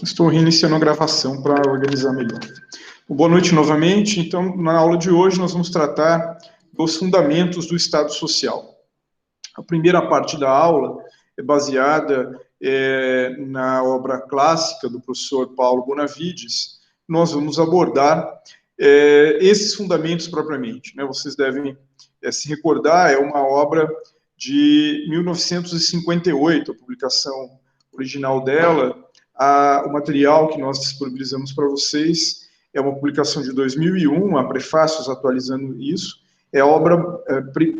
Estou reiniciando a gravação para organizar melhor. Boa noite novamente. Então, na aula de hoje, nós vamos tratar dos fundamentos do Estado Social. A primeira parte da aula é baseada na obra clássica do professor Paulo Bonavides. Nós vamos abordar esses fundamentos propriamente, né? Vocês devem se recordar, é uma obra de 1958, a publicação original dela. O material que nós disponibilizamos para vocês é uma publicação de 2001, há prefácios atualizando isso. É a obra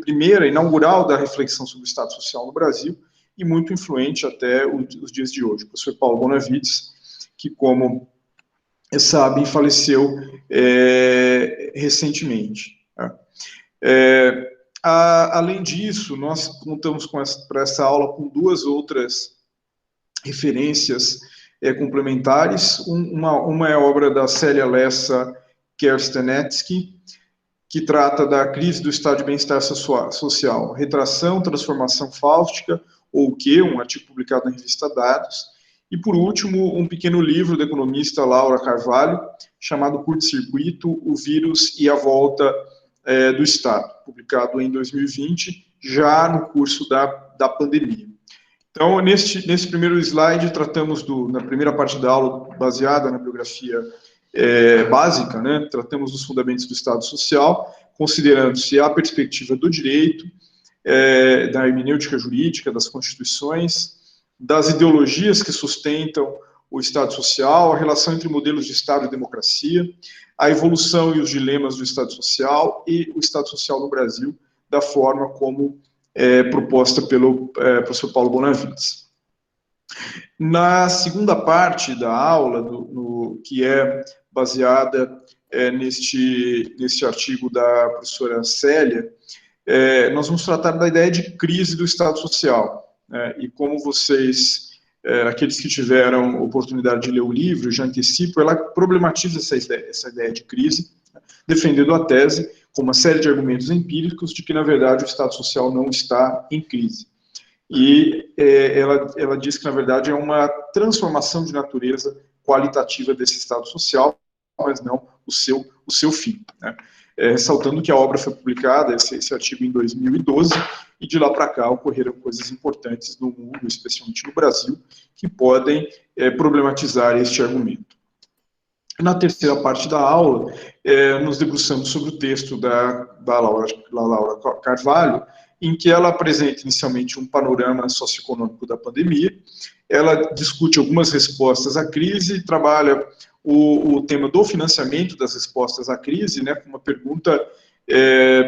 primeira, inaugural da reflexão sobre o Estado Social no Brasil e muito influente até os dias de hoje. O professor Paulo Bonavides, que, como sabem, faleceu recentemente. Tá? Além disso, nós contamos para essa aula com duas outras referências complementares. Uma é a obra da Célia Lessa Kerstenetsky, que trata da crise do estado de bem-estar social, retração, transformação fáustica, ou o quê? Um artigo publicado na revista Dados. E, por último, um pequeno livro da economista Laura Carvalho, chamado Curto-circuito, o vírus e a volta do Estado, publicado em 2020, já no curso da pandemia. Então, nesse primeiro slide, tratamos na primeira parte da aula, baseada na biografia básica, né? Tratamos dos fundamentos do Estado Social, considerando-se a perspectiva do direito, da hermenêutica jurídica, das constituições, das ideologias que sustentam o Estado Social, a relação entre modelos de Estado e democracia, a evolução e os dilemas do Estado Social e o Estado Social no Brasil, da forma como proposta pelo professor Paulo Bonavides. Na segunda parte da aula, que é baseada neste artigo da professora Célia, nós vamos tratar da ideia de crise do Estado Social. E como vocês, aqueles que tiveram oportunidade de ler o livro, já antecipo, ela problematiza essa ideia de crise, defendendo a tese com uma série de argumentos empíricos de que, na verdade, o Estado Social não está em crise. E ela diz que, na verdade, é uma transformação de natureza qualitativa desse Estado Social, mas não o seu fim. Né? Ressaltando que a obra foi publicada, esse artigo, em 2012, e de lá para cá ocorreram coisas importantes no mundo, especialmente no Brasil, que podem problematizar este argumento. Na terceira parte da aula, nos debruçamos sobre o texto da Laura Carvalho, em que ela apresenta inicialmente um panorama socioeconômico da pandemia, ela discute algumas respostas à crise, trabalha o tema do financiamento das respostas à crise, né, com uma pergunta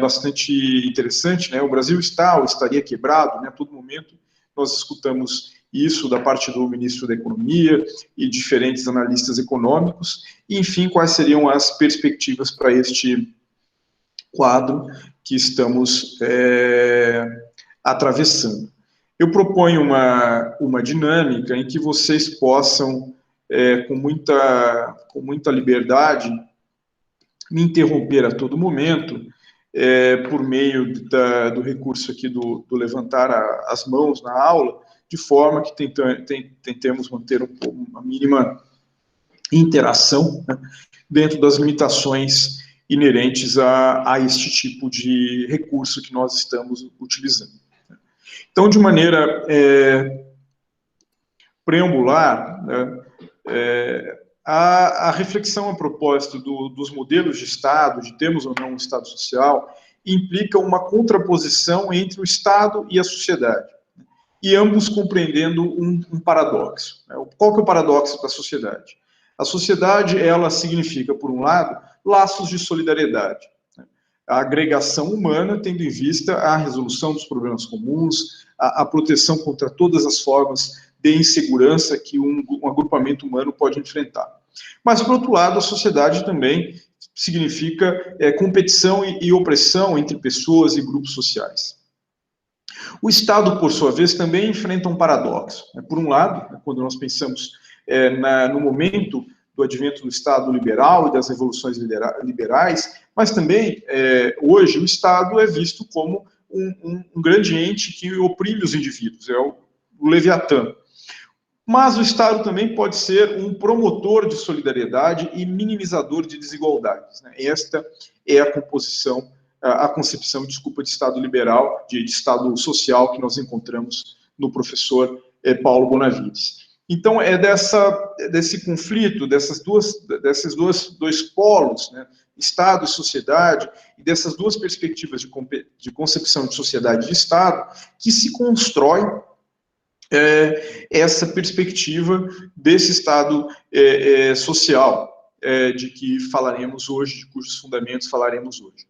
bastante interessante, né, o Brasil está ou estaria quebrado, né, a todo momento nós escutamos isso da parte do ministro da Economia e diferentes analistas econômicos, e, enfim, quais seriam as perspectivas para este quadro que estamos atravessando. Eu proponho uma dinâmica em que vocês possam, com muita liberdade, me interromper a todo momento, por meio do recurso aqui do levantar as mãos na aula, de forma que tentemos manter uma mínima interação, né, dentro das limitações inerentes a este tipo de recurso que nós estamos utilizando. Então, de maneira preambular, né, a reflexão a propósito dos modelos de Estado, de termos ou não um Estado social, implica uma contraposição entre o Estado e a sociedade, e ambos compreendendo um paradoxo. Qual que é o paradoxo da sociedade? A sociedade, ela significa, por um lado, laços de solidariedade, a agregação humana, tendo em vista a resolução dos problemas comuns, a proteção contra todas as formas de insegurança que um agrupamento humano pode enfrentar. Mas, por outro lado, a sociedade também significa competição e opressão entre pessoas e grupos sociais. O Estado, por sua vez, também enfrenta um paradoxo. Por um lado, quando nós pensamos no momento do advento do Estado liberal e das revoluções liberais, mas também, hoje, o Estado é visto como um grande ente que oprime os indivíduos, é o Leviatã. Mas o Estado também pode ser um promotor de solidariedade e minimizador de desigualdades, né? Esta é a concepção, desculpa, de Estado liberal, de Estado social que nós encontramos no professor Paulo Bonavides. Então, é desse conflito, desses dois polos, né, Estado e sociedade, e dessas duas perspectivas de concepção de sociedade e de Estado, que se constrói essa perspectiva desse Estado social, de que falaremos hoje, de cujos fundamentos falaremos hoje.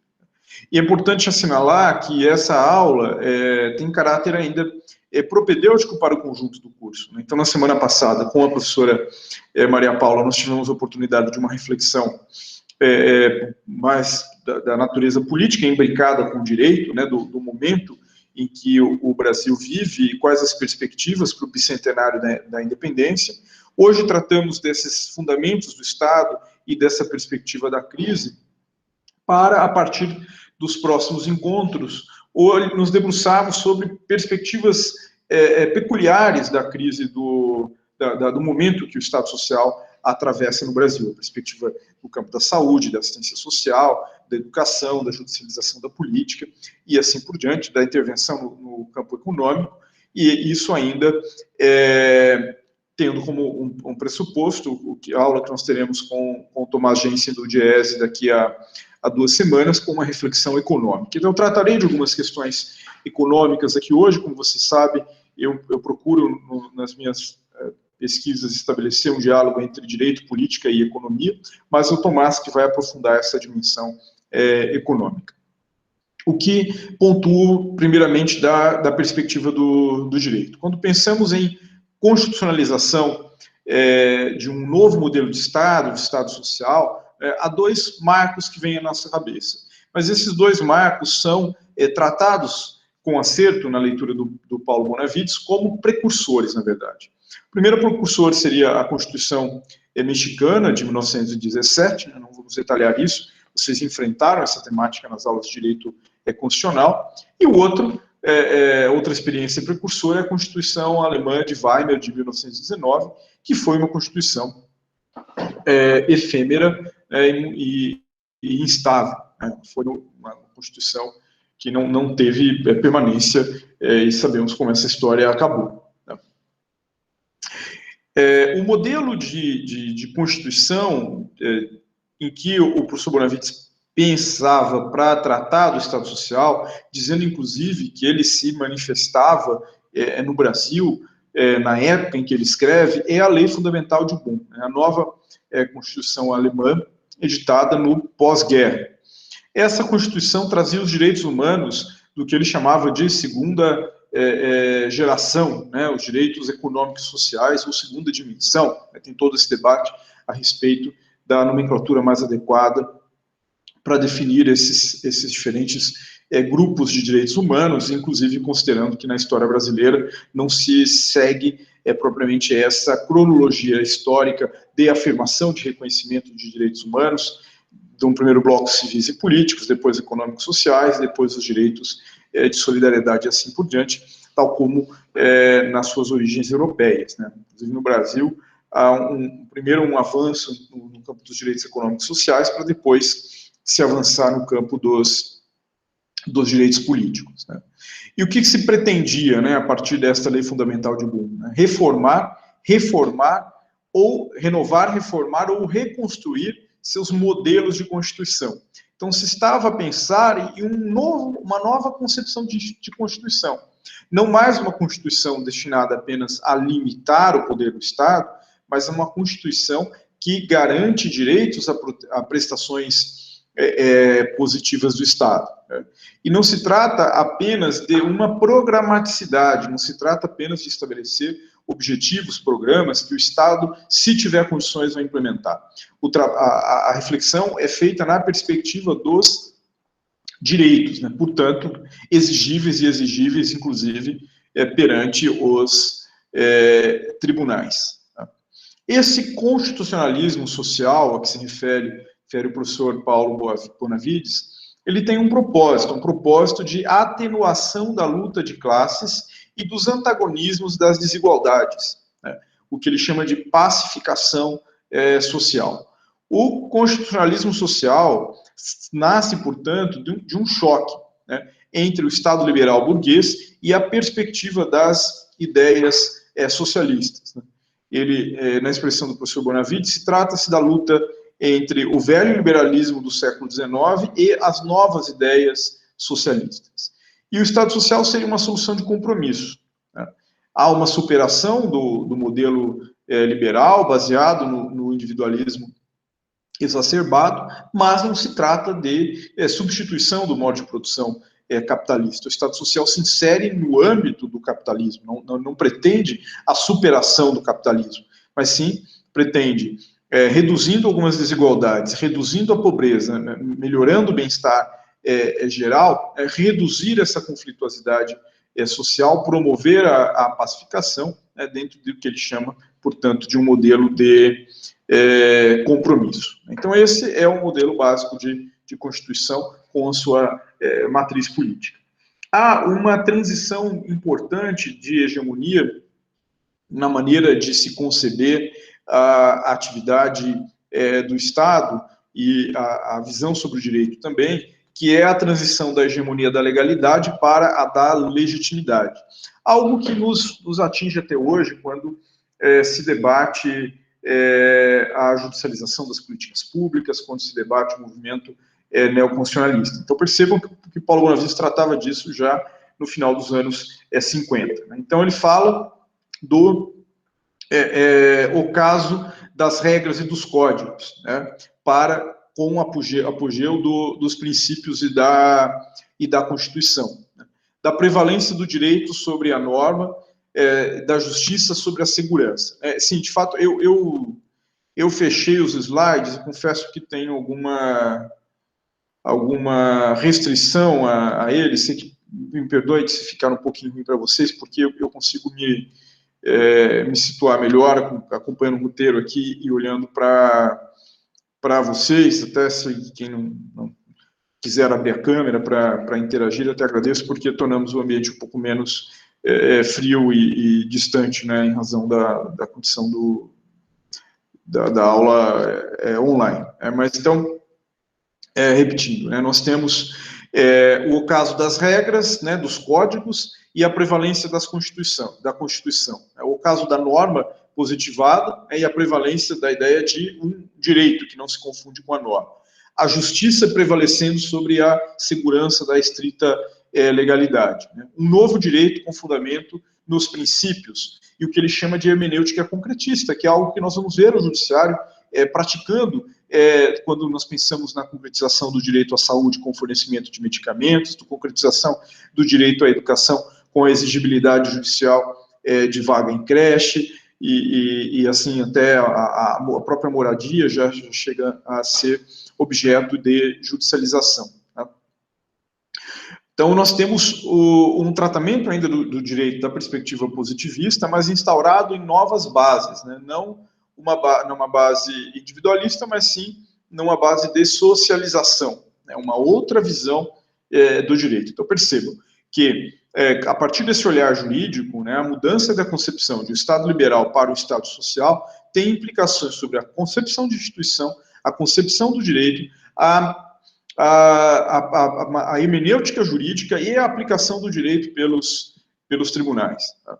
E é importante assinalar que essa aula tem caráter ainda propedêutico para o conjunto do curso, né? Então, na semana passada, com a professora Maria Paula, nós tivemos a oportunidade de uma reflexão mais da natureza política, imbricada com o direito, né, do momento em que o Brasil vive e quais as perspectivas para o bicentenário da independência. Hoje tratamos desses fundamentos do Estado e dessa perspectiva da crise, para, a partir dos próximos encontros, nos debruçarmos sobre perspectivas peculiares da crise do momento que o Estado Social atravessa no Brasil, a perspectiva do campo da saúde, da assistência social, da educação, da judicialização da política e assim por diante, da intervenção no campo econômico, e isso ainda tendo como um pressuposto a aula que nós teremos com o Tomás Jensen do Diese daqui a 2 semanas, com uma reflexão econômica. Então, eu tratarei de algumas questões econômicas aqui hoje. Como você sabe, eu procuro, nas minhas pesquisas, estabelecer um diálogo entre direito, política e economia, mas é o Tomás que vai aprofundar essa dimensão econômica. O que pontuo, primeiramente, da perspectiva do direito. Quando pensamos em constitucionalização de um novo modelo de Estado social, há 2 marcos que vêm à nossa cabeça. Mas esses 2 marcos são tratados com acerto na leitura do Paulo Bonavides como precursores, na verdade. O primeiro precursor seria a Constituição mexicana, de 1917, né, não vamos detalhar isso, vocês enfrentaram essa temática nas aulas de Direito Constitucional, e o outro, outra experiência precursora é a Constituição Alemã de Weimar, de 1919, que foi uma Constituição efêmera e instável, né? Foi uma Constituição que não teve permanência, e sabemos como essa história acabou, né? O modelo de Constituição em que o professor Bonavides pensava para tratar do Estado Social, dizendo, inclusive, que ele se manifestava no Brasil, na época em que ele escreve, é a Lei Fundamental de Bonn, a nova Constituição alemã, editada no pós-guerra. Essa Constituição trazia os direitos humanos do que ele chamava de segunda geração, né, os direitos econômicos e sociais, ou segunda dimensão, né, tem todo esse debate a respeito da nomenclatura mais adequada para definir esses diferentes grupos de direitos humanos, inclusive considerando que na história brasileira não se segue propriamente essa cronologia histórica de afirmação de reconhecimento de direitos humanos, de um primeiro bloco civis e políticos, depois econômicos e sociais, depois os direitos de solidariedade e assim por diante, tal como nas suas origens europeias, né? Inclusive no Brasil, há primeiro um avanço no campo dos direitos econômicos e sociais, para depois se avançar no campo dos direitos políticos, né? E o que se pretendia, né, a partir desta Lei Fundamental de Bonn? Né? Reformar ou renovar, reformar ou reconstruir seus modelos de Constituição. Então, se estava a pensar em uma nova concepção de Constituição. Não mais uma Constituição destinada apenas a limitar o poder do Estado, mas uma Constituição que garante direitos a prestações positivas do Estado. Né? E não se trata apenas de uma programaticidade, não se trata apenas de estabelecer objetivos, programas que o Estado, se tiver condições, vai implementar. A reflexão é feita na perspectiva dos direitos, né? Portanto, exigíveis, inclusive, perante os tribunais. Tá? Esse constitucionalismo social a que se refere o professor Paulo Bonavides, ele tem um propósito de atenuação da luta de classes e dos antagonismos das desigualdades, né? o que ele chama de pacificação social. O constitucionalismo social nasce, portanto, de um choque, né, entre o Estado liberal burguês e a perspectiva das ideias socialistas, né. Ele, na expressão do professor Bonavides, trata-se da luta entre o velho liberalismo do século XIX e as novas ideias socialistas. E o Estado Social seria uma solução de compromisso, né. Há uma superação do modelo liberal, baseado no individualismo exacerbado, mas não se trata de substituição do modo de produção capitalista. O Estado Social se insere no âmbito do capitalismo, não pretende a superação do capitalismo, mas sim pretende, reduzindo algumas desigualdades, reduzindo a pobreza, né, melhorando o bem-estar geral, reduzir essa conflituosidade social, promover a pacificação, né, dentro do que ele chama, portanto, de um modelo de compromisso. Então, esse é o modelo básico de Constituição com a sua matriz política. Há uma transição importante de hegemonia na maneira de se conceber a atividade do Estado e a visão sobre o direito também, que é a transição da hegemonia da legalidade para a da legitimidade. Algo que nos atinge até hoje, quando se debate a judicialização das políticas públicas, quando se debate o movimento neoconstitucionalista. Então, percebam que Paulo Bonavides tratava disso já no final dos anos 50. Né? Então, ele fala do ocaso das regras e dos códigos, né, com o apogeu dos princípios e da Constituição, né, da prevalência do direito sobre a norma, da justiça sobre a segurança. Sim, de fato, eu fechei os slides e confesso que tenho alguma restrição a eles. Sei que, me perdoe se ficar um pouquinho ruim para vocês, porque eu consigo me situar melhor acompanhando o roteiro aqui e olhando para vocês. Até se quem não quiser abrir a câmera para interagir, eu até agradeço, porque tornamos o ambiente um pouco menos frio e distante, né, em razão da condição da aula online. Mas, então, repetindo, né, nós temos o caso das regras, né, dos códigos, e a prevalência da Constituição. O caso da norma positivada, e a prevalência da ideia de um direito, que não se confunde com a norma. A justiça prevalecendo sobre a segurança da estrita legalidade. Né? Um novo direito com fundamento nos princípios, e o que ele chama de hermenêutica concretista, que é algo que nós vamos ver o judiciário praticando quando nós pensamos na concretização do direito à saúde com fornecimento de medicamentos, da concretização do direito à educação com a exigibilidade judicial de vaga em creche, e assim, até a própria moradia já chega a ser objeto de judicialização. Tá? Então, nós temos um tratamento ainda do direito da perspectiva positivista, mas instaurado em novas bases, né? Não numa base individualista, mas sim numa base de socialização, né? Uma outra visão do direito. Então, percebam que, a partir desse olhar jurídico, né, a mudança da concepção de um Estado liberal para o Estado social tem implicações sobre a concepção de instituição, a concepção do direito, a hermenêutica jurídica e a aplicação do direito pelos tribunais. Tá?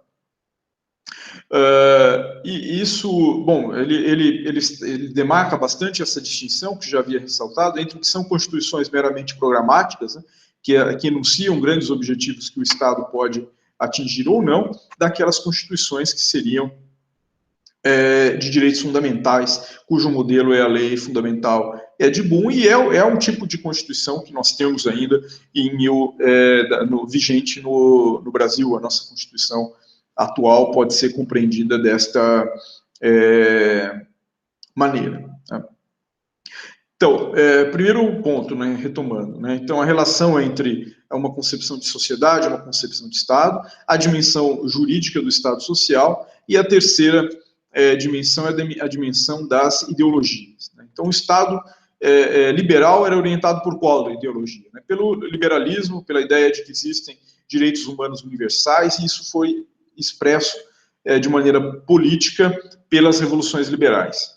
E isso, bom, ele demarca bastante essa distinção, que já havia ressaltado, entre o que são constituições meramente programáticas, né, que enunciam grandes objetivos que o Estado pode atingir ou não, daquelas constituições que seriam de direitos fundamentais, cujo modelo é a lei fundamental de Boone, e é um tipo de constituição que nós temos ainda vigente no Brasil. A nossa constituição atual pode ser compreendida desta maneira. Tá? Então, primeiro ponto, né, retomando, né, então a relação entre uma concepção de sociedade, uma concepção de Estado, a dimensão jurídica do Estado social, e a terceira dimensão é a dimensão das ideologias. Né? Então, o Estado liberal era orientado por qual ideologia? Né? Pelo liberalismo, pela ideia de que existem direitos humanos universais, e isso foi expresso de maneira política pelas revoluções liberais.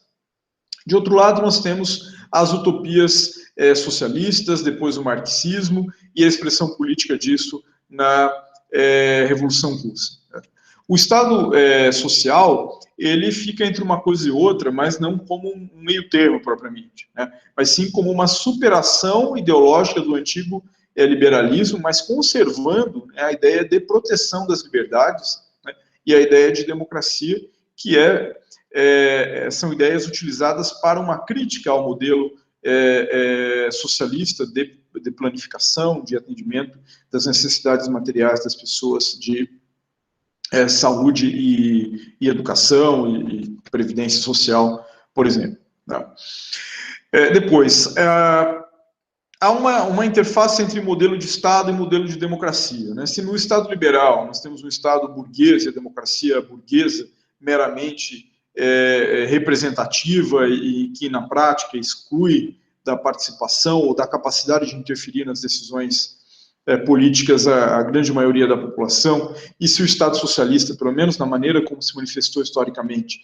De outro lado, nós temos as utopias socialistas, depois o marxismo e a expressão política disso na Revolução Russa. O Estado social, ele fica entre uma coisa e outra, mas não como um meio termo propriamente, né? Mas sim como uma superação ideológica do antigo liberalismo, mas conservando, né, a ideia de proteção das liberdades, né, e a ideia de democracia, que são ideias utilizadas para uma crítica ao modelo socialista de planificação, de atendimento das necessidades materiais das pessoas, de saúde e educação e previdência social, por exemplo. Tá? Depois, há uma interface entre modelo de Estado e modelo de democracia. Né? Se no Estado liberal nós temos um Estado burguês e a democracia burguesa meramente representativa e que, na prática, exclui da participação ou da capacidade de interferir nas decisões políticas a grande maioria da população, e se o Estado socialista, pelo menos na maneira como se manifestou historicamente,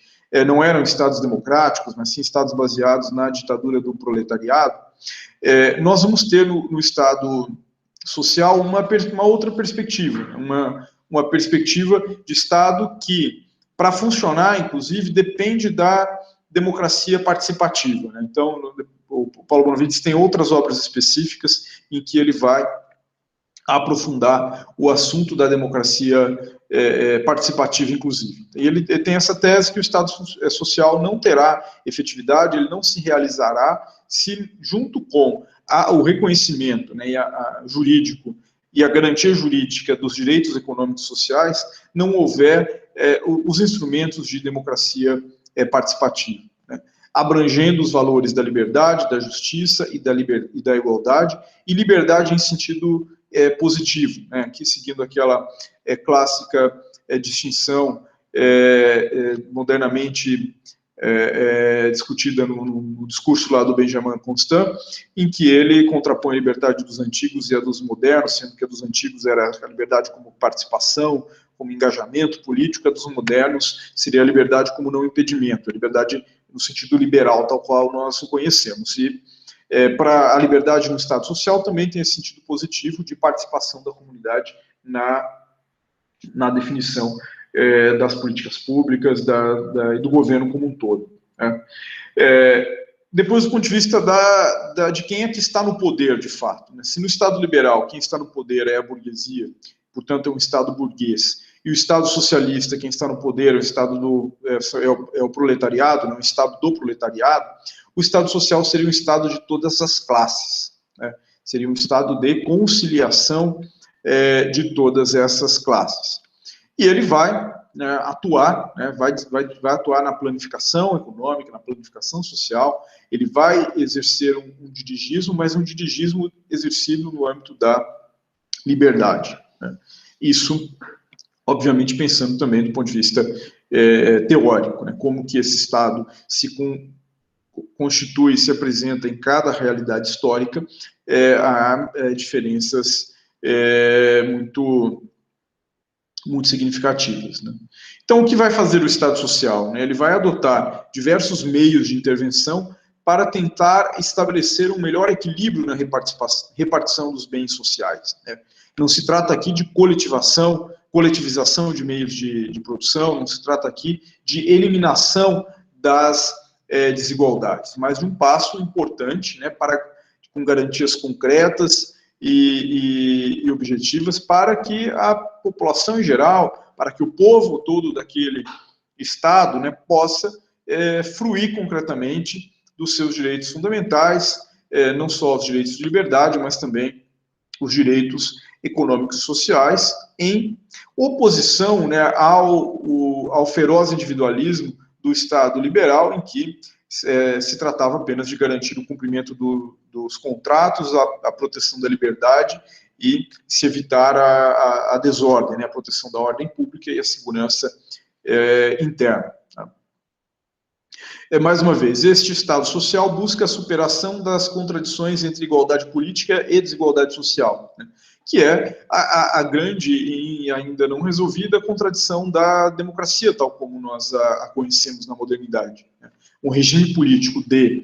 não eram Estados democráticos, mas sim Estados baseados na ditadura do proletariado, nós vamos ter no Estado social uma outra perspectiva, uma perspectiva de Estado que, para funcionar, inclusive, depende da democracia participativa. Né? Então, o Paulo Bonavides tem outras obras específicas em que ele vai aprofundar o assunto da democracia participativa, inclusive. E ele tem essa tese que o Estado social não terá efetividade, ele não se realizará se, junto com o reconhecimento, né, jurídico e a garantia jurídica dos direitos econômicos e sociais, não houver os instrumentos de democracia participativa, né, abrangendo os valores da liberdade, da justiça e da igualdade, e liberdade em sentido positivo, né, aqui seguindo aquela clássica distinção modernamente discutida no discurso lá do Benjamin Constant, em que ele contrapõe a liberdade dos antigos e a dos modernos, sendo que a dos antigos era a liberdade como participação, como engajamento político, a dos modernos seria a liberdade como não impedimento, a liberdade no sentido liberal, tal qual nós o conhecemos. E para a liberdade no Estado social também tem esse sentido positivo de participação da comunidade na definição das políticas públicas e do governo como um todo. Né? Depois, do ponto de vista de quem é que está no poder, de fato. Né? Se no Estado liberal quem está no poder é a burguesia, portanto é um Estado burguês, e o Estado socialista, quem está no poder, é o proletariado, não é o Estado do proletariado, o Estado social seria um Estado de todas as classes, né? Seria um Estado de conciliação de todas essas classes. E ele vai atuar, né, vai atuar na planificação econômica, na planificação social, ele vai exercer um dirigismo, mas um dirigismo exercido no âmbito da liberdade. Né? Isso, obviamente, pensando também do ponto de vista teórico, né, como que esse Estado se constitui e se apresenta em cada realidade histórica, há diferenças muito significativas. Né? Então, o que vai fazer o Estado social? Né? Ele vai adotar diversos meios de intervenção para tentar estabelecer um melhor equilíbrio na repartição dos bens sociais. Né? Não se trata aqui de coletivização de meios de produção, não se trata aqui de eliminação das desigualdades, mas de um passo importante, né, com garantias concretas e objetivas para que a população em geral, para que o povo todo daquele Estado, né, possa fruir concretamente dos seus direitos fundamentais, não só os direitos de liberdade, mas também os direitos econômicos e sociais, em oposição, né, ao feroz individualismo do Estado liberal, em que se tratava apenas de garantir o cumprimento dos contratos, a proteção da liberdade e se evitar a desordem, né, a proteção da ordem pública e a segurança interna. Tá? Mais uma vez, este Estado social busca a superação das contradições entre igualdade política e desigualdade social, né? Que é a grande e ainda não resolvida contradição da democracia, tal como nós a conhecemos na modernidade, né? Um regime político de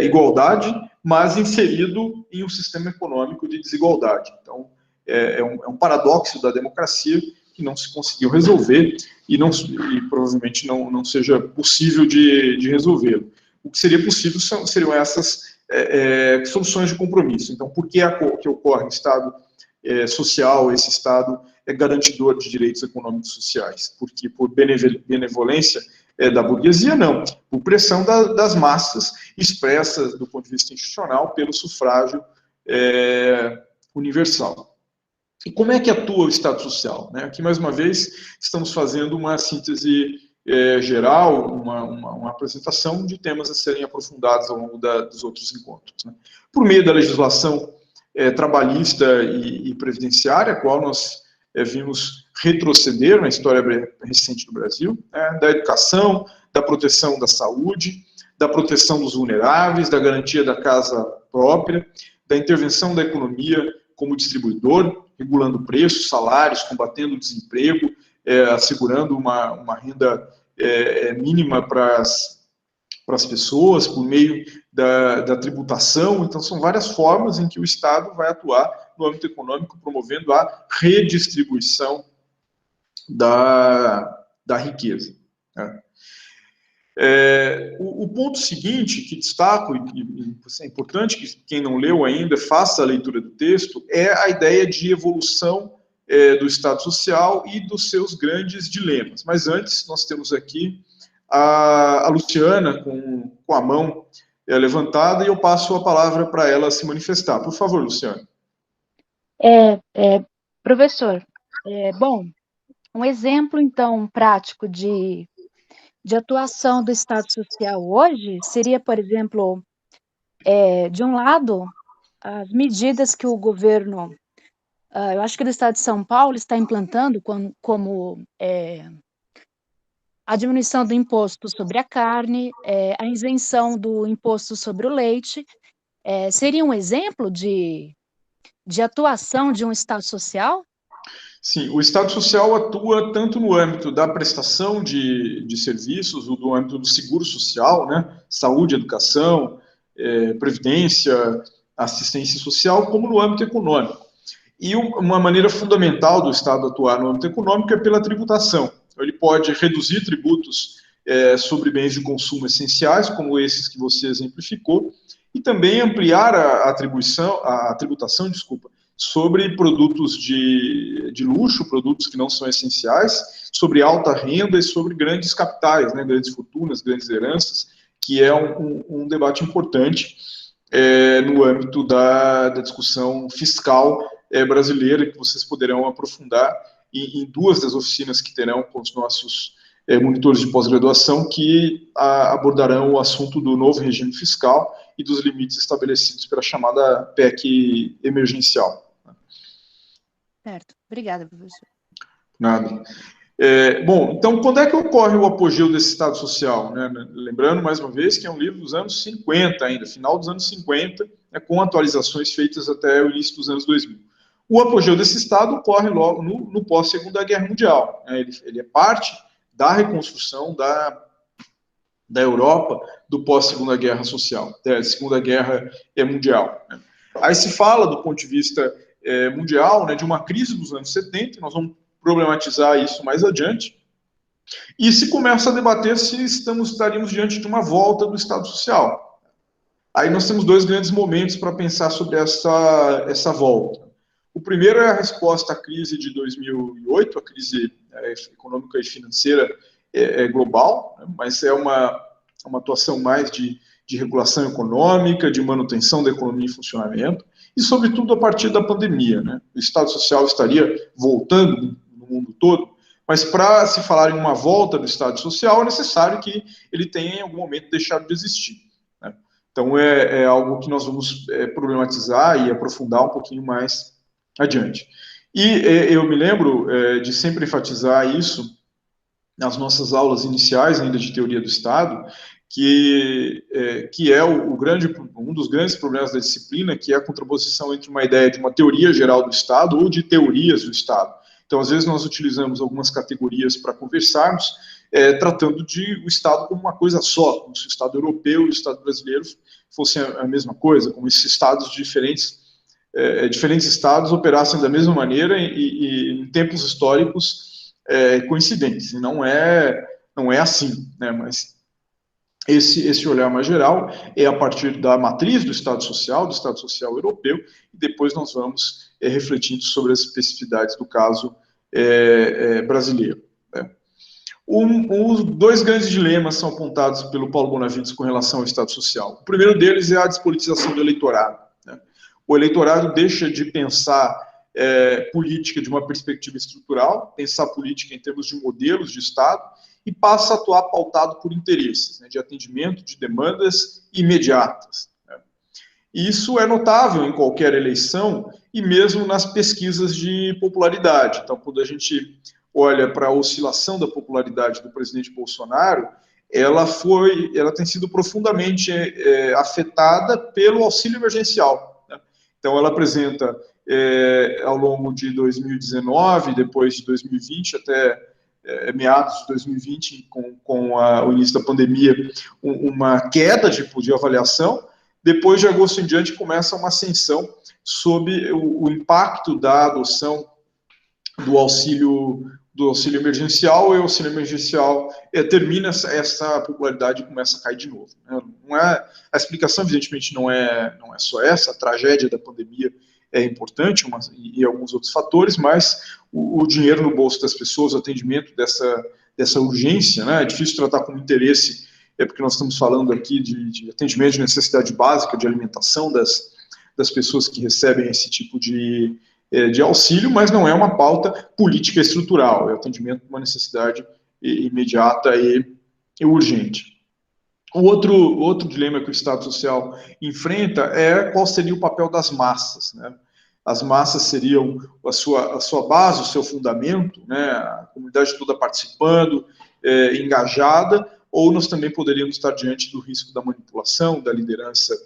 igualdade, mas inserido em um sistema econômico de desigualdade. Então, é um paradoxo da democracia que não se conseguiu resolver e provavelmente não seja possível de resolvê-lo. O que seria possível seriam essas soluções de compromisso. Então, por que ocorre o Estado social, esse Estado é garantidor de direitos econômicos e sociais? Porque por benevolência da burguesia? Não. Por pressão das massas expressas do ponto de vista institucional pelo sufrágio universal. E como é que atua o Estado social? Né? Aqui, mais uma vez, estamos fazendo uma síntese geral, uma apresentação de temas a serem aprofundados ao longo dos outros encontros. Né? Por meio da legislação trabalhista e previdenciária, a qual nós vimos retroceder na história recente do Brasil, né? Da educação, da proteção da saúde, da proteção dos vulneráveis, da garantia da casa própria, da intervenção da economia como distribuidor, regulando preços, salários, combatendo o desemprego, assegurando uma renda mínima para as pessoas, por meio da tributação. Então, são várias formas em que o Estado vai atuar no âmbito econômico, promovendo a redistribuição da riqueza. Né? O ponto seguinte que destaco, e é importante que quem não leu ainda faça a leitura do texto, é a ideia de evolução do Estado social e dos seus grandes dilemas. Mas antes, nós temos aqui a Luciana com a mão levantada, e eu passo a palavra para ela se manifestar. Por favor, Luciana. Professor, bom, um exemplo, então, prático de atuação do Estado social hoje seria, por exemplo, de um lado, as medidas que o governo, eu acho que do Estado de São Paulo, está implantando como a diminuição do imposto sobre a carne, a isenção do imposto sobre o leite, seria um exemplo de atuação de um Estado social? Sim, o Estado social atua tanto no âmbito da prestação de serviços, no âmbito do seguro social, né, saúde, educação, previdência, assistência social, como no âmbito econômico. E uma maneira fundamental do Estado atuar no âmbito econômico é pela tributação. Ele pode reduzir tributos sobre bens de consumo essenciais, como esses que você exemplificou, e também ampliar a tributação, sobre produtos de luxo, produtos que não são essenciais, sobre alta renda e sobre grandes capitais, né, grandes fortunas, grandes heranças, que é um debate importante no âmbito da discussão fiscal brasileira, que vocês poderão aprofundar em duas das oficinas que terão com os nossos monitores de pós-graduação, que abordarão o assunto do novo regime fiscal e dos limites estabelecidos pela chamada PEC emergencial. Certo. Obrigada, professor. Nada. Bom, então, quando é que ocorre o apogeu desse Estado social? Né? Lembrando, mais uma vez, que é um livro dos anos 50 ainda, final dos anos 50, né, com atualizações feitas até o início dos anos 2000. O apogeu desse Estado ocorre logo no pós-Segunda Guerra Mundial. Né? Ele é parte da reconstrução da Europa do pós-Segunda Guerra Social, da Segunda Guerra Mundial. Né? Aí se fala, do ponto de vista mundial, né, de uma crise dos anos 70, nós vamos problematizar isso mais adiante, e se começa a debater se estaríamos diante de uma volta do Estado Social. Aí nós temos dois grandes momentos para pensar sobre essa volta. O primeiro é a resposta à crise de 2008, a crise econômica e financeira global, né, mas é uma atuação mais de regulação econômica, de manutenção da economia em funcionamento, e sobretudo a partir da pandemia. Né? O Estado Social estaria voltando no mundo todo, mas para se falar em uma volta do Estado Social, é necessário que ele tenha em algum momento deixado de existir. Né? Então é algo que nós vamos problematizar e aprofundar um pouquinho mais adiante. E eu me lembro de sempre enfatizar isso nas nossas aulas iniciais ainda de teoria do Estado, que é um dos grandes problemas da disciplina, que é a contraposição entre uma ideia de uma teoria geral do Estado ou de teorias do Estado. Então, às vezes, nós utilizamos algumas categorias para conversarmos, tratando de o Estado como uma coisa só, como se o Estado europeu e o Estado brasileiro fossem a mesma coisa, como se estados diferentes estados operassem da mesma maneira e em tempos históricos coincidentes. E não é assim, né? Mas esse olhar mais geral é a partir da matriz do Estado Social europeu, e depois nós vamos refletindo sobre as especificidades do caso brasileiro. Né? Os dois grandes dilemas são apontados pelo Paulo Bonavides com relação ao Estado Social. O primeiro deles é a despolitização do eleitorado. Né? O eleitorado deixa de pensar política de uma perspectiva estrutural, pensar política em termos de modelos de Estado, e passa a atuar pautado por interesses, né, de atendimento de demandas imediatas. Né? Isso é notável em qualquer eleição e mesmo nas pesquisas de popularidade. Então, quando a gente olha para a oscilação da popularidade do presidente Bolsonaro, ela tem sido profundamente afetada pelo auxílio emergencial. Né? Então, ela apresenta, ao longo de 2019, depois de 2020, até meados de 2020, com o início da pandemia, uma queda de avaliação. Depois de agosto em diante, começa uma ascensão sob o impacto da adoção do auxílio emergencial, e o auxílio emergencial termina essa popularidade e começa a cair de novo. Né? A explicação, evidentemente, não é só essa, a tragédia da pandemia é importante, e alguns outros fatores, mas o dinheiro no bolso das pessoas, o atendimento dessa urgência, né? É difícil tratar com interesse, porque nós estamos falando aqui de atendimento de necessidade básica, de alimentação das pessoas que recebem esse tipo de auxílio, mas não é uma pauta política estrutural, é atendimento de uma necessidade imediata e urgente. O outro dilema que o Estado Social enfrenta é qual seria o papel das massas. Né? As massas seriam a sua base, o seu fundamento, né? A comunidade toda participando, engajada, ou nós também poderíamos estar diante do risco da manipulação, da liderança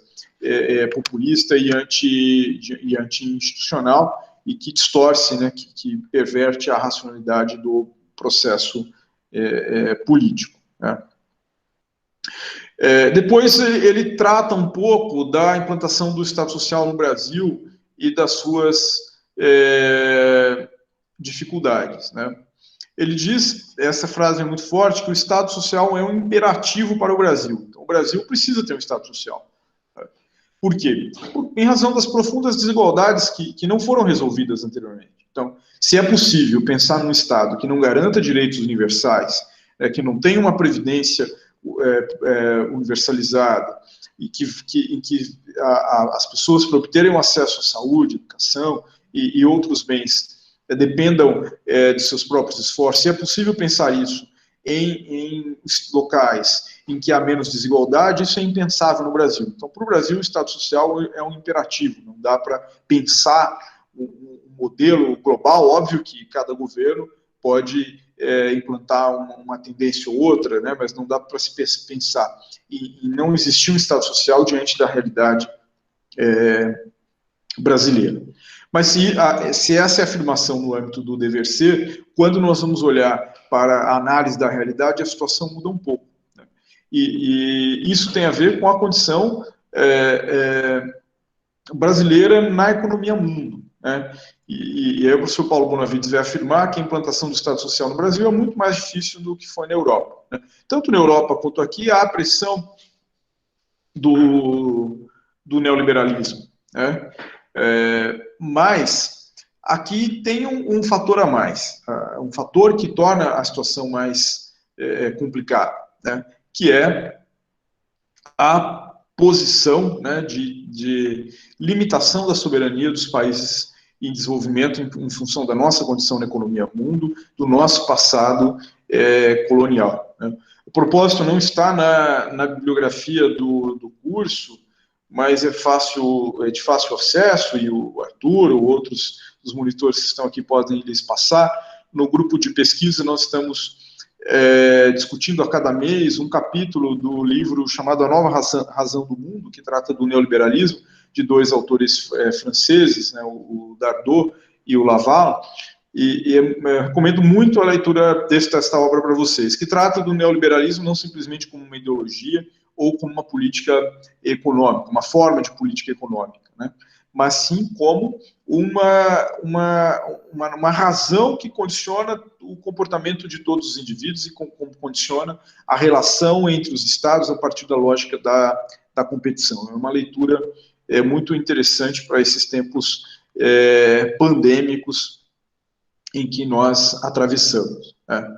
populista e anti-institucional, e que distorce, né? que perverte a racionalidade do processo político. Né? Depois ele trata um pouco da implantação do Estado Social no Brasil e das suas dificuldades. Né? Ele diz, essa frase é muito forte, que o Estado Social é um imperativo para o Brasil. Então, o Brasil precisa ter um Estado Social. Por quê? Em razão das profundas desigualdades que não foram resolvidas anteriormente. Então, se é possível pensar num Estado que não garanta direitos universais, que não tenha uma previdência universalizada, e em que as pessoas, para obterem um acesso à saúde, educação e outros bens, dependam de seus próprios esforços, se é possível pensar isso em locais em que há menos desigualdade, isso é impensável no Brasil. Então, para o Brasil, o Estado Social é um imperativo, não dá para pensar um modelo global. Óbvio que cada governo pode implantar uma tendência ou outra, né, mas não dá para se pensar em não existir um Estado Social diante da realidade brasileira. Mas se essa é a afirmação no âmbito do dever ser, quando nós vamos olhar para a análise da realidade, a situação muda um pouco. Né? E isso tem a ver com a condição brasileira na economia mundo. Né? E aí o professor Paulo Bonavides vai afirmar que a implantação do Estado Social no Brasil é muito mais difícil do que foi na Europa. Né? Tanto na Europa quanto aqui há a pressão do neoliberalismo. Né? Mas aqui tem um fator a mais, um fator que torna a situação mais complicada, né? Que é a posição, né, de limitação da soberania dos países em desenvolvimento em função da nossa condição na economia mundo, do nosso passado colonial. Né? O propósito não está na bibliografia do curso, mas é de fácil acesso, e o Arthur ou outros dos monitores que estão aqui podem lhes passar. No grupo de pesquisa nós estamos discutindo a cada mês um capítulo do livro chamado A Nova Razão do Mundo, que trata do neoliberalismo, de dois autores franceses, né, o Dardot e o Laval, e recomendo muito a leitura desta obra para vocês, que trata do neoliberalismo não simplesmente como uma ideologia ou como uma política econômica, uma forma de política econômica, né, mas sim como uma razão que condiciona o comportamento de todos os indivíduos e como condiciona a relação entre os estados a partir da lógica da competição. É uma leitura muito interessante para esses tempos pandêmicos em que nós atravessamos. Né?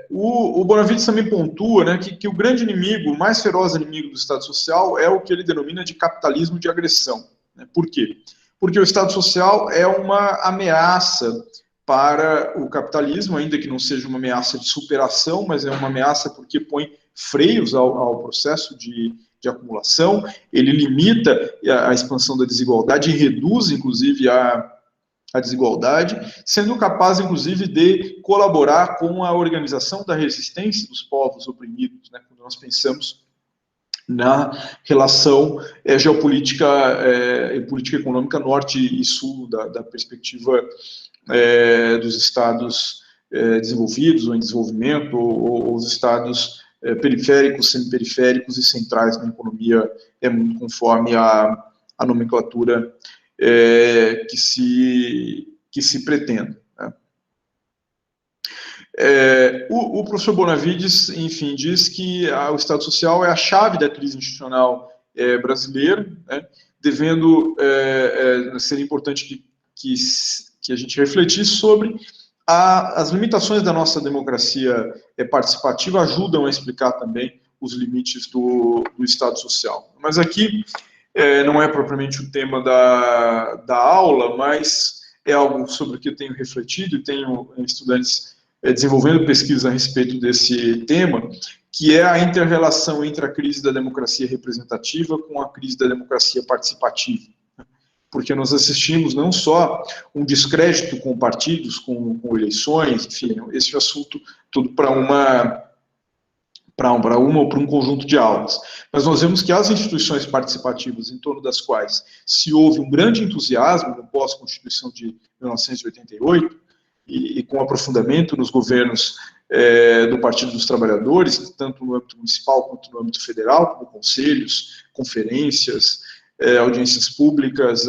O Bonavides também pontua, né, que o grande inimigo, o mais feroz inimigo do Estado Social é o que ele denomina de capitalismo de agressão. Né? Por quê? Porque o Estado Social é uma ameaça para o capitalismo, ainda que não seja uma ameaça de superação, mas é uma ameaça porque põe freios ao processo de acumulação, ele limita a expansão da desigualdade e reduz, inclusive, a desigualdade, sendo capaz, inclusive, de colaborar com a organização da resistência dos povos oprimidos, né, quando nós pensamos na relação geopolítica e política econômica norte e sul, da perspectiva dos estados desenvolvidos ou em desenvolvimento, ou os estados periféricos, semiperiféricos e centrais na economia, muito conforme a nomenclatura que se pretende. Né? O professor Bonavides, enfim, diz que o Estado Social é a chave da crise institucional brasileira, né, devendo ser importante que a gente refletisse sobre as limitações da nossa democracia participativa, ajudam a explicar também os limites do Estado Social. Mas aqui não é propriamente o tema da aula, mas é algo sobre o que eu tenho refletido e tenho estudantes desenvolvendo pesquisa a respeito desse tema, que é a inter-relação entre a crise da democracia representativa com a crise da democracia participativa. Porque nós assistimos não só um descrédito com partidos, com eleições, enfim, esse é o assunto tudo para um conjunto de aulas. Mas nós vemos que as instituições participativas, em torno das quais se houve um grande entusiasmo no pós-Constituição de 1988, e com aprofundamento nos governos do Partido dos Trabalhadores, tanto no âmbito municipal quanto no âmbito federal, como conselhos, conferências, audiências públicas,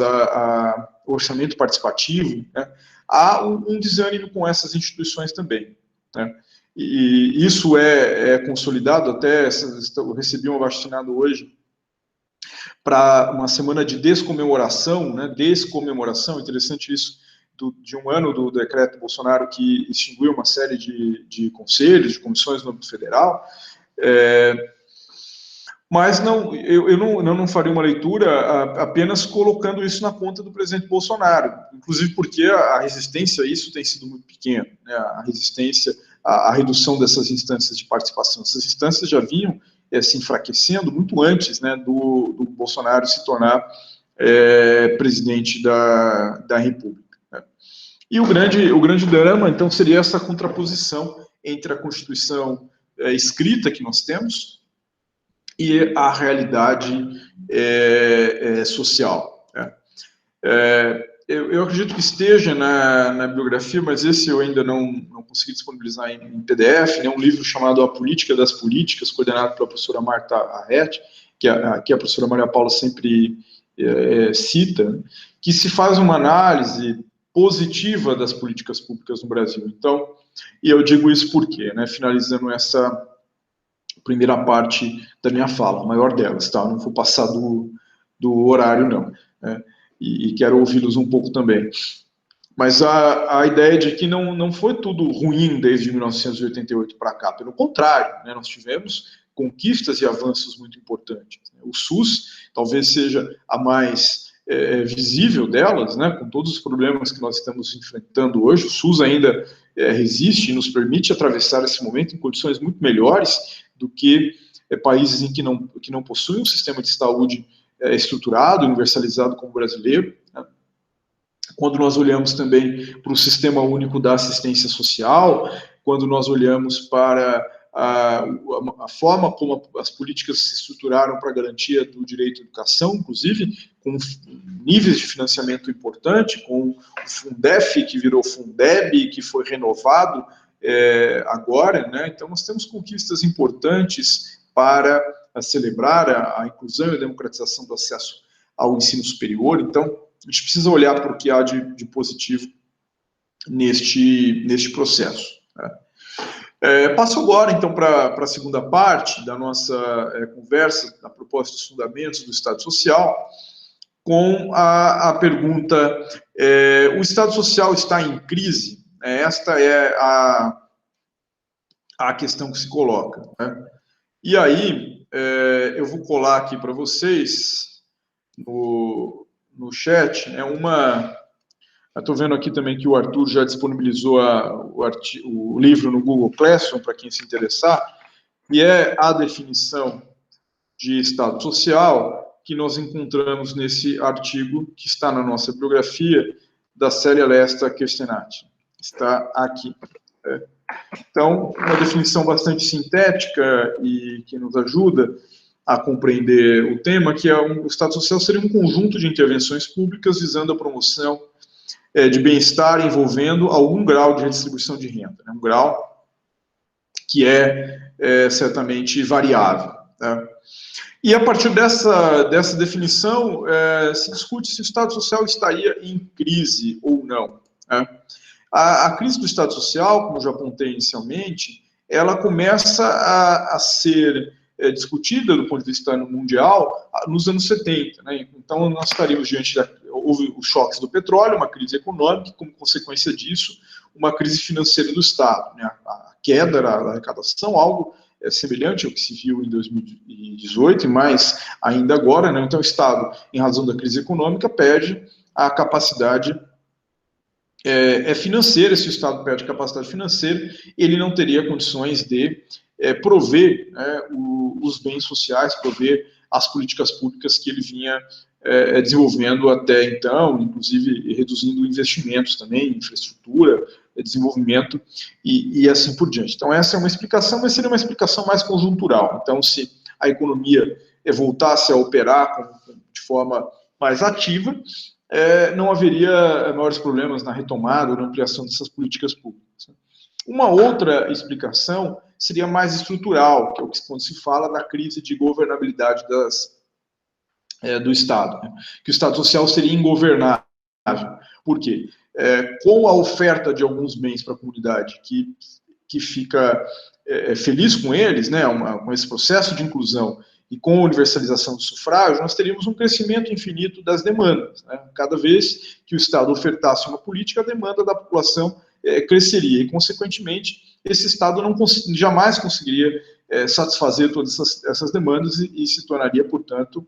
orçamento participativo, né? Há um desânimo com essas instituições também, né? E isso é consolidado, até eu recebi um abaixo-assinado hoje para uma semana de descomemoração, né? Descomemoração, interessante isso, de um ano do decreto Bolsonaro que extinguiu uma série de conselhos, de comissões no âmbito federal, mas eu não faria uma leitura apenas colocando isso na conta do presidente Bolsonaro, inclusive porque a resistência a isso tem sido muito pequena, né? A resistência à redução dessas instâncias de participação. Essas instâncias já vinham se enfraquecendo muito antes, né, do Bolsonaro se tornar presidente da República. Né? E o grande drama, então, seria essa contraposição entre a Constituição escrita que nós temos e a realidade social. Né? Eu acredito que esteja na bibliografia, mas esse eu ainda não consegui disponibilizar em PDF, né, um livro chamado A Política das Políticas, coordenado pela professora Marta Arret, que a professora Maria Paula sempre cita, que se faz uma análise positiva das políticas públicas no Brasil. Então, e eu digo isso porque, né, finalizando essa primeira parte da minha fala, a maior delas, tá? Não vou passar do horário, não. Né? E quero ouvi-los um pouco também. Mas a ideia de que não foi tudo ruim desde 1988 para cá, pelo contrário, né, nós tivemos conquistas e avanços muito importantes. O SUS talvez seja a mais visível delas, né, com todos os problemas que nós estamos enfrentando hoje. O SUS ainda resiste e nos permite atravessar esse momento em condições muito melhores do que países em que não possuem um sistema de saúde estruturado, universalizado como o brasileiro. Né? Quando nós olhamos também para o Sistema Único da Assistência Social, quando nós olhamos para a forma como as políticas se estruturaram para a garantia do direito à educação, inclusive com níveis de financiamento importante, com o Fundef, que virou Fundeb, que foi renovado agora, né? Então nós temos conquistas importantes para celebrar a inclusão e a democratização do acesso ao ensino superior. Então a gente precisa olhar para o que há de positivo neste processo, né? Passo agora, então, para a segunda parte da nossa conversa, a proposta dos fundamentos do Estado Social, com a pergunta: o Estado Social está em crise? Esta é a questão que se coloca, né? E aí, eu vou colar aqui para vocês, no chat, estou vendo aqui também que o Arthur já disponibilizou o livro no Google Classroom, para quem se interessar, e é a definição de Estado Social que nós encontramos nesse artigo que está na nossa bibliografia, da Célia Lesta Kerstenati. Está aqui. Então, uma definição bastante sintética e que nos ajuda a compreender o tema, que o Estado Social seria um conjunto de intervenções públicas visando a promoção de bem-estar envolvendo algum grau de redistribuição de renda, né? Um grau que é certamente variável, né? E a partir dessa definição, se discute se o Estado Social estaria em crise ou não, né? A crise do Estado Social, como já apontei inicialmente, ela começa a ser discutida do ponto de vista mundial nos anos 70, né? Então nós estaríamos houve os choques do petróleo, uma crise econômica, e como consequência disso, uma crise financeira do Estado, né? A queda da arrecadação, algo semelhante ao que se viu em 2018, mas ainda agora, né? Então o Estado, em razão da crise econômica, perde a capacidade financeira. Se o Estado perde capacidade financeira, ele não teria condições de prover, né, os bens sociais, prover as políticas públicas que ele vinha desenvolvendo até então, inclusive reduzindo investimentos também, infraestrutura, desenvolvimento e assim por diante. Então essa é uma explicação, mas seria uma explicação mais conjuntural. Então, se a economia voltasse a operar de forma mais ativa, não haveria maiores problemas na retomada ou na ampliação dessas políticas públicas. Uma outra explicação seria mais estrutural, que é quando se fala da crise de governabilidade do Estado, né? Que o Estado Social seria ingovernável. Por quê? Com a oferta de alguns bens para a comunidade que fica feliz com eles, né, com esse processo de inclusão, e com a universalização do sufrágio, nós teríamos um crescimento infinito das demandas, né? Cada vez que o Estado ofertasse uma política, a demanda da população cresceria, e, consequentemente, esse Estado jamais conseguiria satisfazer todas essas demandas e se tornaria, portanto,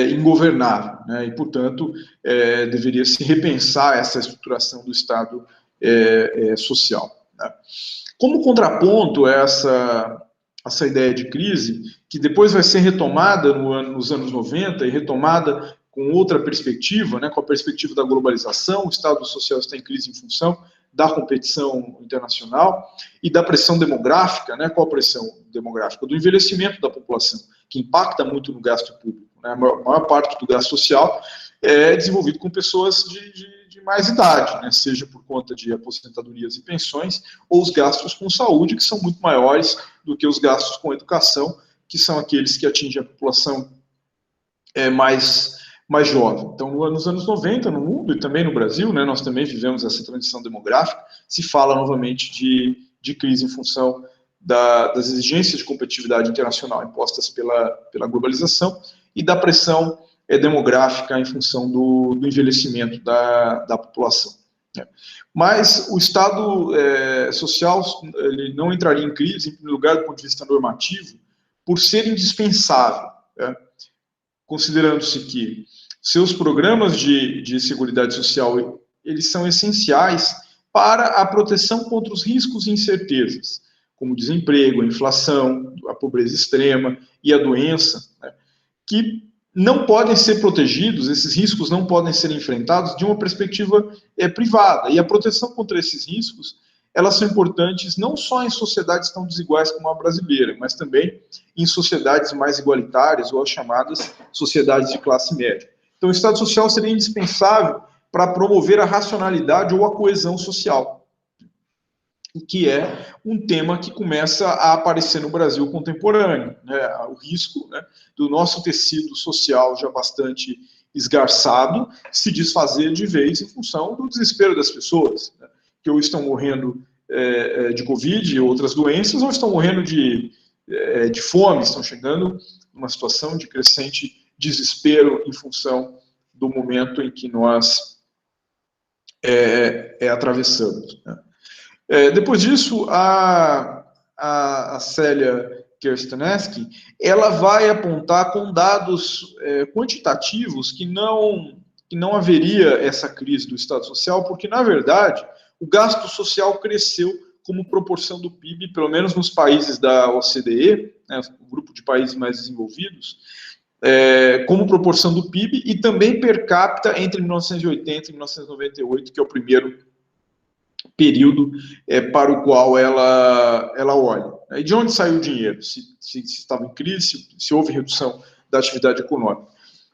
ingovernável, né? E, portanto, deveria se repensar essa estruturação do Estado social, né? Como contraponto a essa ideia de crise, que depois vai ser retomada nos anos 90 e retomada com outra perspectiva, né, com a perspectiva da globalização. O Estado Social está em crise em função da competição internacional e da pressão demográfica, né? Qual a pressão demográfica? Do envelhecimento da população, que impacta muito no gasto público, né? A maior parte do gasto social é desenvolvido com pessoas de mais idade, né? Seja por conta de aposentadorias e pensões, ou os gastos com saúde, que são muito maiores do que os gastos com educação, que são aqueles que atingem a população mais jovem. Então, nos anos 90, no mundo e também no Brasil, né, nós também vivemos essa transição demográfica. Se fala novamente de crise em função das exigências de competitividade internacional impostas pela globalização e da pressão demográfica em função do envelhecimento da população. Mas o Estado social ele não entraria em crise, em primeiro lugar, do ponto de vista normativo, por ser indispensável, né? Considerando-se que seus programas de seguridade social eles são essenciais para a proteção contra os riscos e incertezas, como o desemprego, a inflação, a pobreza extrema e a doença, né, que não podem ser protegidos, esses riscos não podem ser enfrentados de uma perspectiva privada. E a proteção contra esses riscos, elas são importantes não só em sociedades tão desiguais como a brasileira, mas também em sociedades mais igualitárias, ou as chamadas sociedades de classe média. Então, o Estado Social seria indispensável para promover a racionalidade ou a coesão social, que é um tema que começa a aparecer no Brasil contemporâneo, né? O risco, né, do nosso tecido social já bastante esgarçado se desfazer de vez em função do desespero das pessoas, né, que ou estão morrendo de Covid e outras doenças, ou estão morrendo de fome, estão chegando numa situação de crescente desespero em função do momento em que nós atravessamos, né? Depois disso, a Célia Kersteneski, ela vai apontar com dados quantitativos que não haveria essa crise do Estado Social, porque, na verdade, o gasto social cresceu como proporção do PIB, pelo menos nos países da OCDE, né, o grupo de países mais desenvolvidos, como proporção do PIB, e também per capita entre 1980 e 1998, que é o primeiro período para o qual ela olha. E de onde saiu o dinheiro? Se estava em crise, se houve redução da atividade econômica.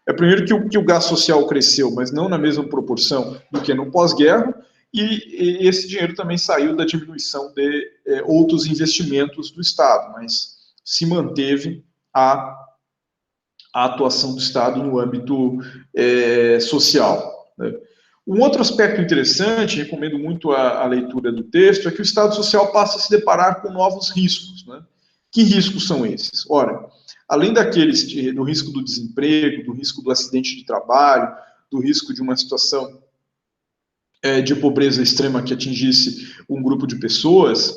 Primeiro que o gasto social cresceu, mas não na mesma proporção do que no pós-guerra, e esse dinheiro também saiu da diminuição de outros investimentos do Estado, mas se manteve a atuação do Estado no âmbito social, né? Um outro aspecto interessante, recomendo muito a leitura do texto, é que o Estado Social passa a se deparar com novos riscos, né? Que riscos são esses? Ora, além daqueles do risco do desemprego, do risco do acidente de trabalho, do risco de uma situação de pobreza extrema que atingisse um grupo de pessoas,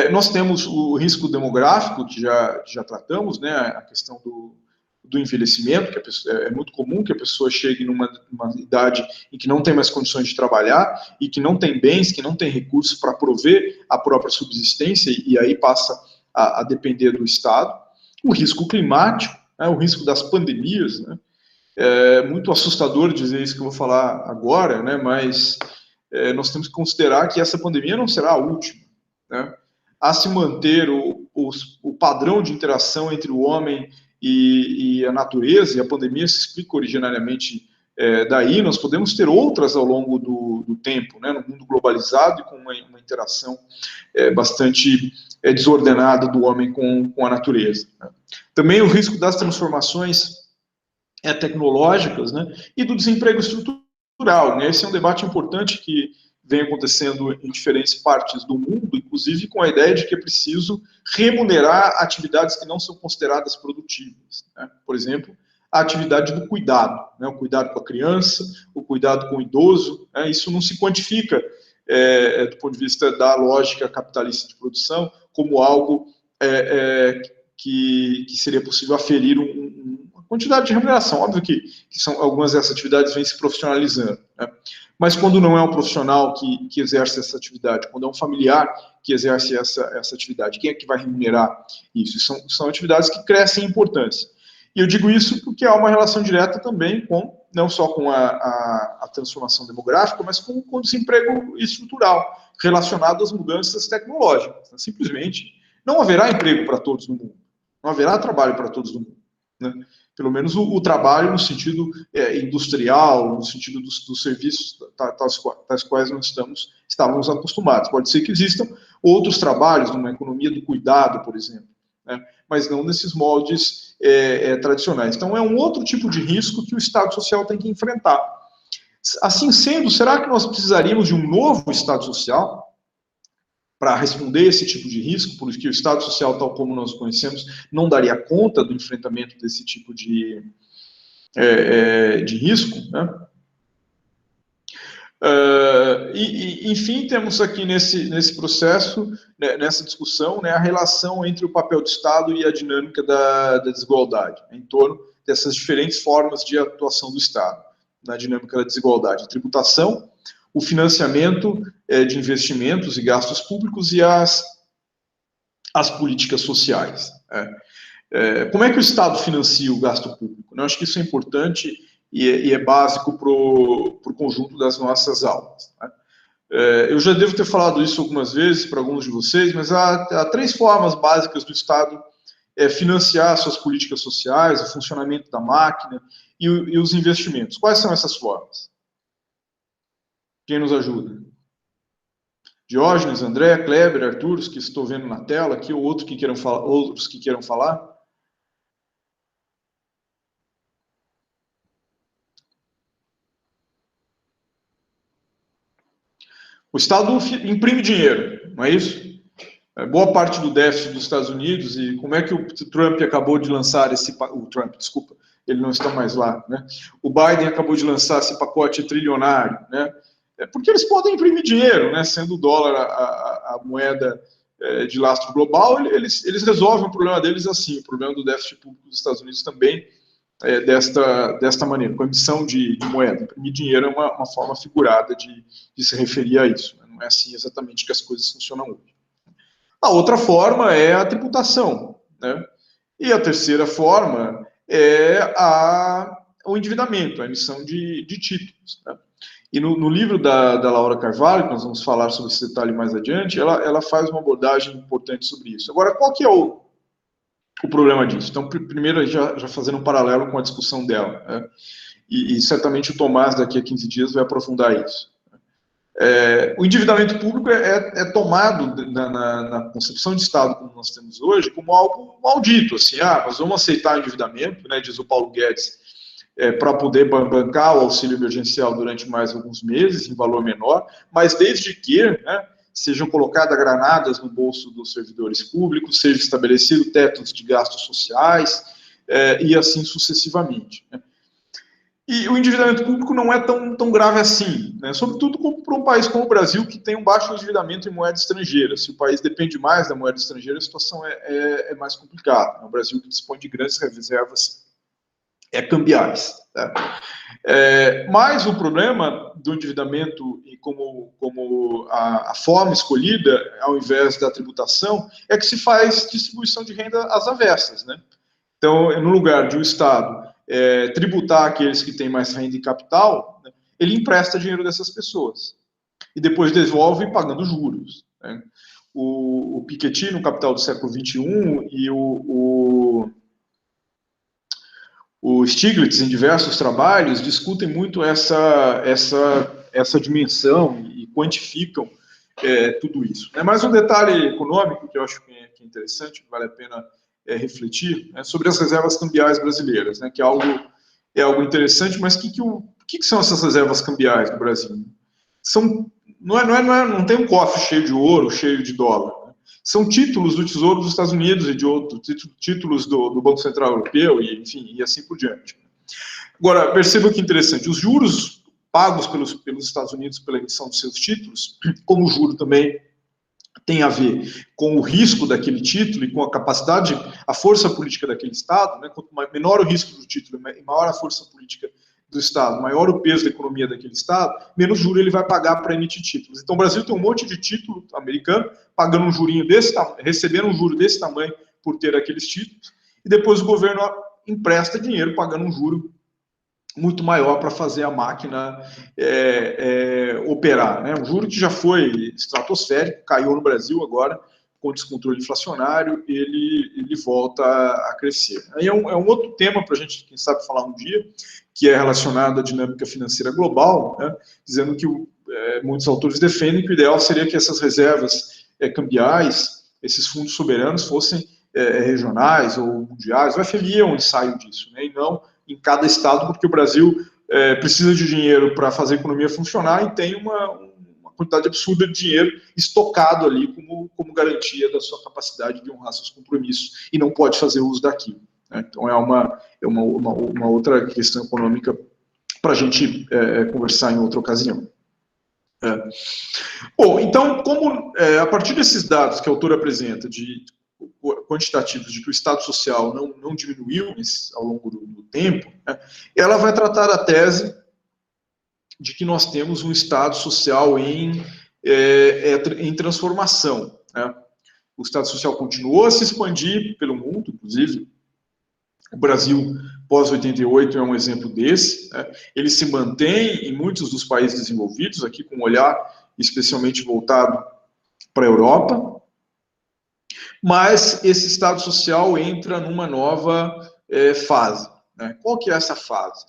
nós temos o risco demográfico, que já tratamos, né? A questão do envelhecimento, que é muito comum que a pessoa chegue numa idade em que não tem mais condições de trabalhar e que não tem bens, que não tem recursos para prover a própria subsistência, e aí passa a depender do Estado. O risco climático, né, o risco das pandemias, né? É muito assustador dizer isso que eu vou falar agora, né, mas nós temos que considerar que essa pandemia não será a última, né? A se manter o padrão de interação entre o homem e a natureza, e a pandemia se explica originariamente daí, nós podemos ter outras ao longo do tempo, né, no mundo globalizado e com uma interação bastante desordenada do homem com a natureza, né. Também o risco das transformações tecnológicas, né, e do desemprego estrutural, né. Esse é um debate importante que vem acontecendo em diferentes partes do mundo, inclusive com a ideia de que é preciso remunerar atividades que não são consideradas produtivas, né? Por exemplo, a atividade do cuidado, né? O cuidado com a criança, o cuidado com o idoso, né? Isso não se quantifica do ponto de vista da lógica capitalista de produção como algo que seria possível aferir uma quantidade de remuneração. Óbvio que algumas dessas atividades vêm se profissionalizando, né? Mas quando não é um profissional que exerce essa atividade, quando é um familiar que exerce essa atividade, quem é que vai remunerar isso? São atividades que crescem em importância. E eu digo isso porque há uma relação direta também não só com a transformação demográfica, mas com o desemprego estrutural, relacionado às mudanças tecnológicas. Simplesmente não haverá emprego para todos no mundo, não haverá trabalho para todos no mundo, né? Pelo menos o trabalho no sentido industrial, no sentido dos serviços tais quais nós estávamos acostumados. Pode ser que existam outros trabalhos, numa economia do cuidado, por exemplo, né? Mas não nesses moldes tradicionais. Então, é um outro tipo de risco que o Estado Social tem que enfrentar. Assim sendo, será que nós precisaríamos de um novo Estado Social para responder esse tipo de risco, porque o Estado Social, tal como nós conhecemos, não daria conta do enfrentamento desse tipo de risco, né? Enfim, temos aqui nesse processo, né, nessa discussão, né, a relação entre o papel do Estado e a dinâmica da desigualdade, em torno dessas diferentes formas de atuação do Estado, na dinâmica da desigualdade. A tributação, o financiamento de investimentos e gastos públicos e as políticas sociais. Como é que o Estado financia o gasto público? Eu acho que isso é importante e é básico para o conjunto das nossas aulas. Né? Eu já devo ter falado isso algumas vezes para alguns de vocês, mas há 3 formas básicas do Estado financiar suas políticas sociais, o funcionamento da máquina e os investimentos. Quais são essas formas? Quem nos ajuda? Diógenes, André, Kleber, Arthur, os que estou vendo na tela aqui, ou outros que queiram falar? O Estado imprime dinheiro, não é isso? Boa parte do déficit dos Estados Unidos, e como é que o Trump acabou de lançar ele não está mais lá, né? O Biden acabou de lançar esse pacote trilionário, né? Porque eles podem imprimir dinheiro, né? Sendo o dólar a moeda de lastro global, eles resolvem o problema deles assim. O problema do déficit público dos Estados Unidos também desta maneira, com a emissão de moeda. Imprimir dinheiro é uma forma figurada de se referir a isso. Né? Não é assim exatamente que as coisas funcionam hoje. A outra forma é a tributação, né? E a terceira forma é o endividamento, a emissão de títulos. Né? E no livro da Laura Carvalho, que nós vamos falar sobre esse detalhe mais adiante, ela faz uma abordagem importante sobre isso. Agora, qual que é o problema disso? Então, primeiro, já fazendo um paralelo com a discussão dela, né? E certamente o Tomás, daqui a 15 dias, vai aprofundar isso. O endividamento público é tomado na concepção de Estado como nós temos hoje como algo maldito, assim, nós vamos aceitar endividamento, né, diz o Paulo Guedes, para poder bancar o auxílio emergencial durante mais alguns meses, em valor menor, mas desde que, né, sejam colocadas granadas no bolso dos servidores públicos, seja estabelecido tetos de gastos sociais, e assim sucessivamente, né? E o endividamento público não é tão grave assim, né? Sobretudo para um país como o Brasil, que tem um baixo endividamento em moeda estrangeira. Se o país depende mais da moeda estrangeira, a situação é mais complicada. O Brasil que dispõe de grandes reservas cambiais. Né? Mas o problema do endividamento, e como a forma escolhida, ao invés da tributação, é que se faz distribuição de renda às avessas, né? Então, no lugar de o Estado tributar aqueles que têm mais renda e capital, né, ele empresta dinheiro dessas pessoas e depois devolve pagando juros. Né? O Piketty, no Capital do século XXI, e o Stiglitz, em diversos trabalhos, discutem muito essa dimensão e quantificam tudo isso. Mas um detalhe econômico que eu acho que é interessante, que vale a pena refletir, sobre as reservas cambiais brasileiras, né, que é algo interessante, mas o que são essas reservas cambiais do Brasil? Não tem um cofre cheio de ouro, cheio de dólar. Né? São títulos do Tesouro dos Estados Unidos e de outros títulos do Banco Central Europeu, e, enfim, e assim por diante. Agora, perceba que interessante, os juros pagos pelos Estados Unidos pela emissão dos seus títulos, como o juro também tem a ver com o risco daquele título e com a capacidade, a força política daquele Estado, né? Quanto menor o risco do título e maior a força política do Estado, maior o peso da economia daquele Estado, menos juro ele vai pagar para emitir títulos. Então o Brasil tem um monte de título americano pagando um jurinho recebendo um juro desse tamanho por ter aqueles títulos, e depois o governo empresta dinheiro pagando um juro muito maior para fazer a máquina operar. Né? Um juro que já foi estratosférico, caiu no Brasil agora, com descontrole inflacionário, ele volta a crescer. Aí é um outro tema para a gente, quem sabe, falar um dia, que é relacionado à dinâmica financeira global, né? Dizendo que muitos autores defendem que o ideal seria que essas reservas cambiais, esses fundos soberanos, fossem regionais ou mundiais. O FMI é um ensaio disso, né? E não em cada estado, porque o Brasil precisa de dinheiro para fazer a economia funcionar e tem uma quantidade absurda de dinheiro estocado ali como garantia da sua capacidade de honrar seus compromissos e não pode fazer uso daquilo. Né? Então é uma outra questão econômica para a gente conversar em outra ocasião. Bom, então, a partir desses dados que a autora apresenta quantitativos de que o Estado Social não diminuiu ao longo do tempo, né, ela vai tratar a tese de que nós temos um Estado Social em transformação. Né? O Estado Social continuou a se expandir pelo mundo, inclusive O Brasil, pós-88, é um exemplo desse, né? Ele se mantém em muitos dos países desenvolvidos, aqui com um olhar especialmente voltado para a Europa, mas esse Estado Social entra numa nova fase, né? Qual que é essa fase?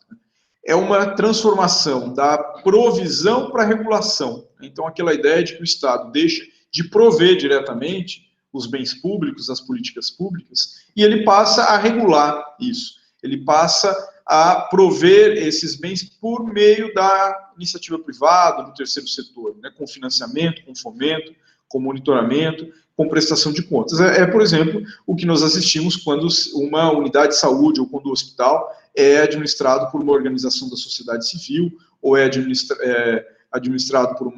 É uma transformação da provisão para a regulação. Então, aquela ideia de que o Estado deixa de prover diretamente os bens públicos, as políticas públicas, e ele passa a regular isso. Ele passa a prover esses bens por meio da iniciativa privada, do terceiro setor, né, com financiamento, com fomento, com monitoramento, com prestação de contas. Por exemplo, o que nós assistimos quando uma unidade de saúde ou quando o hospital é administrado por uma organização da sociedade civil, ou é administrado por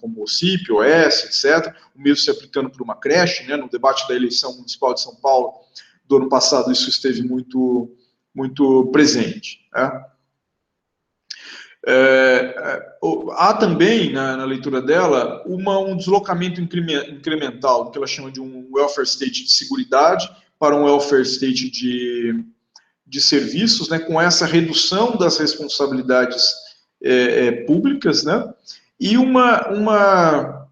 como o CIP, OS, etc., o mesmo se aplicando por uma creche, né, no debate da eleição municipal de São Paulo do ano passado, isso esteve muito, muito presente. Né? Há também, na leitura dela, um deslocamento incremental, do que ela chama de um welfare state de seguridade para um welfare state de serviços, né, com essa redução das responsabilidades públicas, né, e uma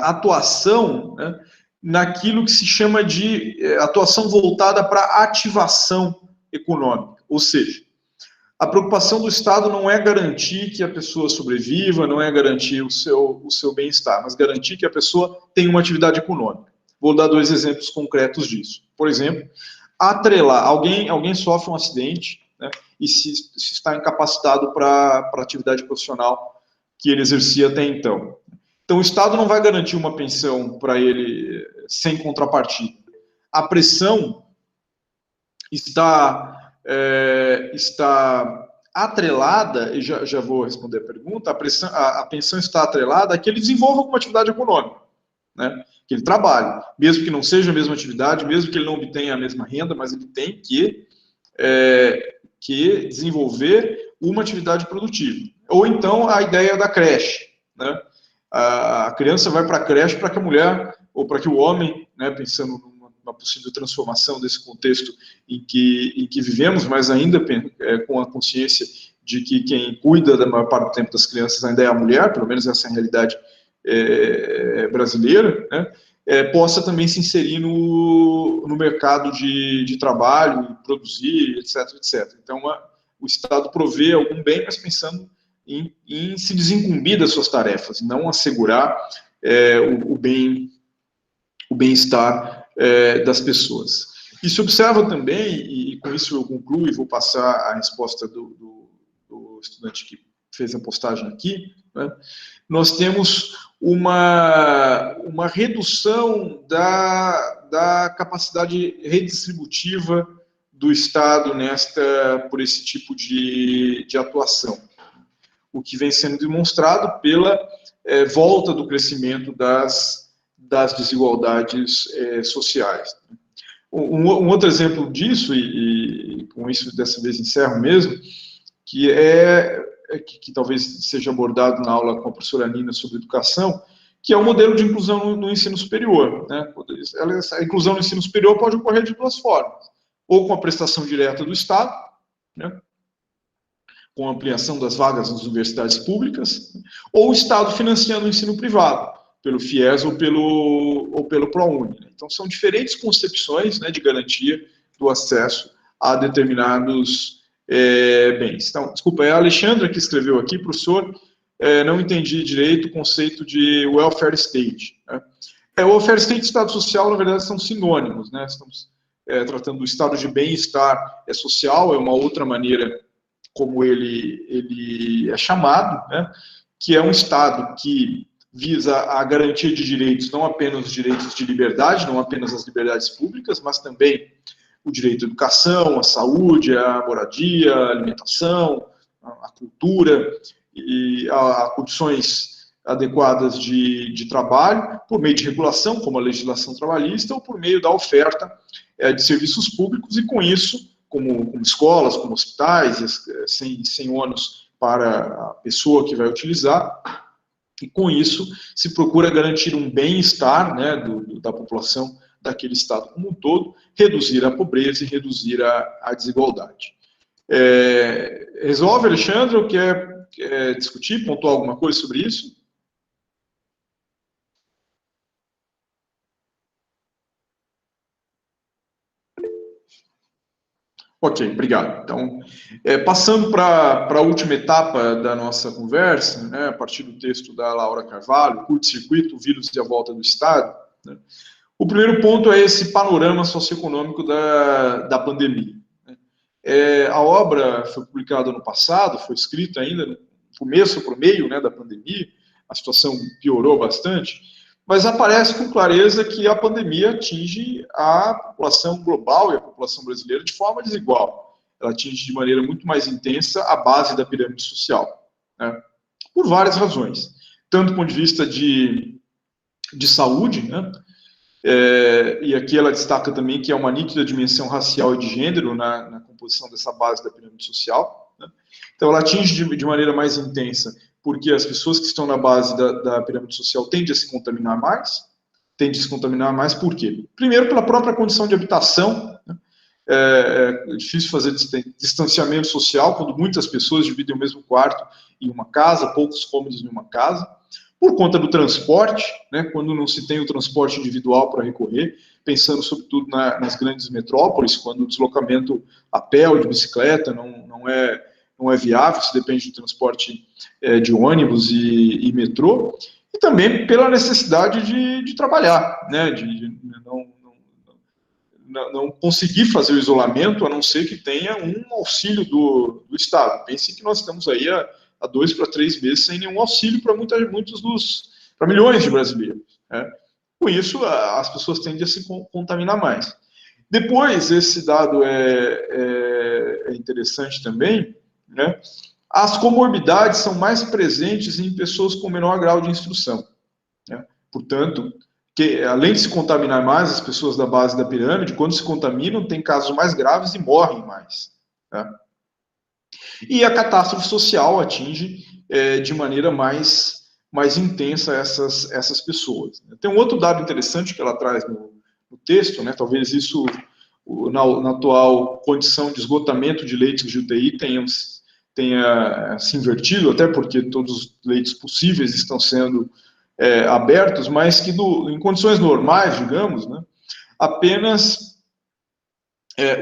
atuação, né, naquilo que se chama de atuação voltada para a ativação econômica, ou seja, a preocupação do Estado não é garantir que a pessoa sobreviva, não é garantir o seu bem-estar, mas garantir que a pessoa tenha uma atividade econômica. Vou dar 2 exemplos concretos disso. Por exemplo, atrelar, alguém sofre um acidente, né, e se está incapacitado para a atividade profissional que ele exercia até então. Então, o Estado não vai garantir uma pensão para ele sem contrapartida. A pressão está atrelada, e já vou responder a pergunta, a pensão está atrelada a que ele desenvolva alguma atividade econômica, né? Que ele trabalhe, mesmo que não seja a mesma atividade, mesmo que ele não obtenha a mesma renda, mas ele tem que desenvolver uma atividade produtiva. Ou então a ideia da creche, né? A criança vai para a creche para que a mulher, ou para que o homem, né, pensando numa possível transformação desse contexto em que vivemos, mas ainda com a consciência de que quem cuida da maior parte do tempo das crianças ainda é a mulher, pelo menos essa é a realidade brasileira, né, possa também se inserir no mercado de trabalho, produzir, etc, etc. Então, o Estado provê algum bem, mas pensando em se desincumbir das suas tarefas, não assegurar o bem-estar das pessoas. E se observa também, e com isso eu concluo e vou passar a resposta do estudante que fez a postagem aqui, né, nós temos uma redução da capacidade redistributiva do Estado por esse tipo de atuação, o que vem sendo demonstrado pela volta do crescimento das desigualdades sociais. Um outro exemplo disso, e com isso dessa vez encerro mesmo, que talvez seja abordado na aula com a professora Nina sobre educação, que é o modelo de inclusão no ensino superior, né? A inclusão no ensino superior pode ocorrer de 2 formas, ou com a prestação direta do Estado, né, com a ampliação das vagas nas universidades públicas, ou o Estado financiando o ensino privado, pelo FIES ou pelo ProUni. Então, são diferentes concepções, né, de garantia do acesso a determinados bens. Então, desculpa, é a Alexandra que escreveu aqui, professor, não entendi direito o conceito de welfare state. Né? O welfare state e Estado social, na verdade, são sinônimos, né? Estamos tratando do estado de bem-estar social, é uma outra maneira como ele é chamado, né? Que é um estado que visa a garantia de direitos, não apenas os direitos de liberdade, não apenas as liberdades públicas, mas também o direito à educação, à saúde, à moradia, à alimentação, à cultura e a condições adequadas de trabalho, por meio de regulação, como a legislação trabalhista, ou por meio da oferta de serviços públicos, e com isso, como escolas, como hospitais, sem ônus para a pessoa que vai utilizar, e com isso se procura garantir um bem-estar, né, da população daquele Estado como um todo, reduzir a pobreza e reduzir a desigualdade. Resolve, Alexandre, ou quer discutir, pontuar alguma coisa sobre isso? Ok, obrigado. Então, passando para a última etapa da nossa conversa, né, a partir do texto da Laura Carvalho, Curto-circuito, o vírus e a volta do Estado, né, o primeiro ponto é esse panorama socioeconômico da pandemia. A obra foi publicada no passado, foi escrita ainda no começo para o meio, né, da pandemia, a situação piorou bastante, mas aparece com clareza que a pandemia atinge a população global e a população brasileira de forma desigual. Ela atinge de maneira muito mais intensa a base da pirâmide social, né, por várias razões. Tanto do ponto de vista de saúde, né, e aqui ela destaca também que há uma nítida dimensão racial e de gênero na composição dessa base da pirâmide social, né. Então ela atinge de maneira mais intensa porque as pessoas que estão na base da pirâmide social tendem a se contaminar mais, por quê? Primeiro, pela própria condição de habitação, né? É difícil fazer distanciamento social quando muitas pessoas dividem o mesmo quarto em uma casa, poucos cômodos em uma casa, por conta do transporte, né? Quando não se tem o transporte individual para recorrer, pensando sobretudo nas grandes metrópoles, quando o deslocamento a pé ou de bicicleta não é viável, se depende do transporte de ônibus e metrô, e também pela necessidade de trabalhar, né, de não conseguir fazer o isolamento, a não ser que tenha um auxílio do Estado. Pense que nós estamos aí há 2 para 3 meses sem nenhum auxílio para para milhões de brasileiros, né? Com isso, as pessoas tendem a se contaminar mais. Depois, esse dado é interessante também, né? As comorbidades são mais presentes em pessoas com menor grau de instrução, né? Portanto, além de se contaminar mais as pessoas da base da pirâmide, quando se contaminam, tem casos mais graves e morrem mais, né? E a catástrofe social atinge de maneira mais intensa essas pessoas. Tem um outro dado interessante que ela traz no texto, né? Talvez isso, na atual condição de esgotamento de leitos de UTI, tenha se invertido, até porque todos os leitos possíveis estão sendo abertos, mas que em condições normais, digamos, né, apenas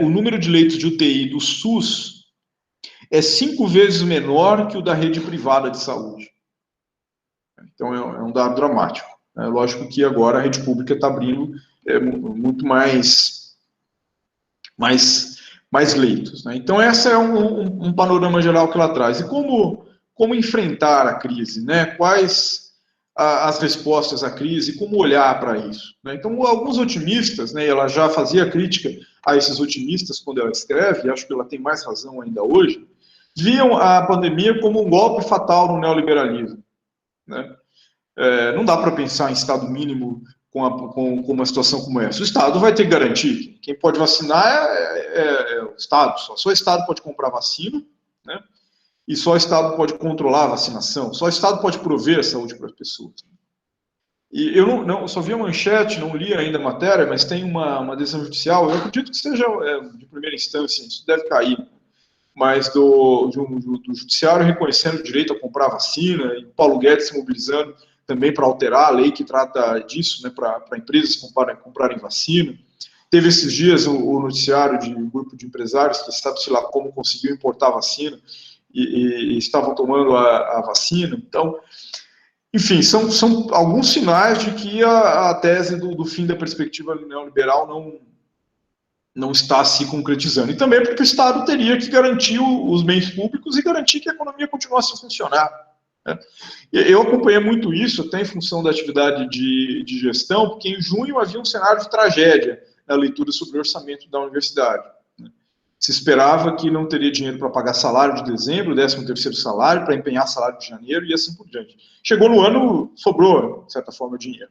o número de leitos de UTI do SUS é 5 vezes menor que o da rede privada de saúde. Então é um dado dramático. É lógico que agora a rede pública está abrindo muito mais leitos, né? Então esse é um panorama geral que ela traz. E como enfrentar a crise, né? Quais as respostas à crise, como olhar para isso, né? Então alguns otimistas, né, ela já fazia crítica a esses otimistas quando ela escreve, e acho que ela tem mais razão ainda hoje, viam a pandemia como um golpe fatal no neoliberalismo, né? Não dá para pensar em Estado mínimo com uma situação como essa. O Estado vai ter que garantir. Quem pode vacinar é o Estado. Só o Estado pode comprar vacina, né? E só o Estado pode controlar a vacinação. Só o Estado pode prover a saúde para as pessoas. E eu só vi a manchete, não li ainda a matéria, mas tem uma decisão judicial. Eu acredito que seja de primeira instância, isso deve cair, mas do judiciário reconhecendo o direito a comprar vacina, e o Paulo Guedes se mobilizando também para alterar a lei que trata disso, né, para empresas comprarem vacina. Teve esses dias o noticiário de um grupo de empresários que sabe-se lá como conseguiu importar vacina e estavam tomando a vacina. Então, enfim, são alguns sinais de que a tese do fim da perspectiva neoliberal não está se concretizando. E também porque o Estado teria que garantir os bens públicos e garantir que a economia continuasse a funcionar, né? Eu acompanhei muito isso, até em função da atividade de gestão, porque em junho havia um cenário de tragédia na leitura sobre o orçamento da universidade, né? Se esperava que não teria dinheiro para pagar salário de dezembro, 13º salário, para empenhar salário de janeiro e assim por diante. Chegou no ano, sobrou, de certa forma, dinheiro,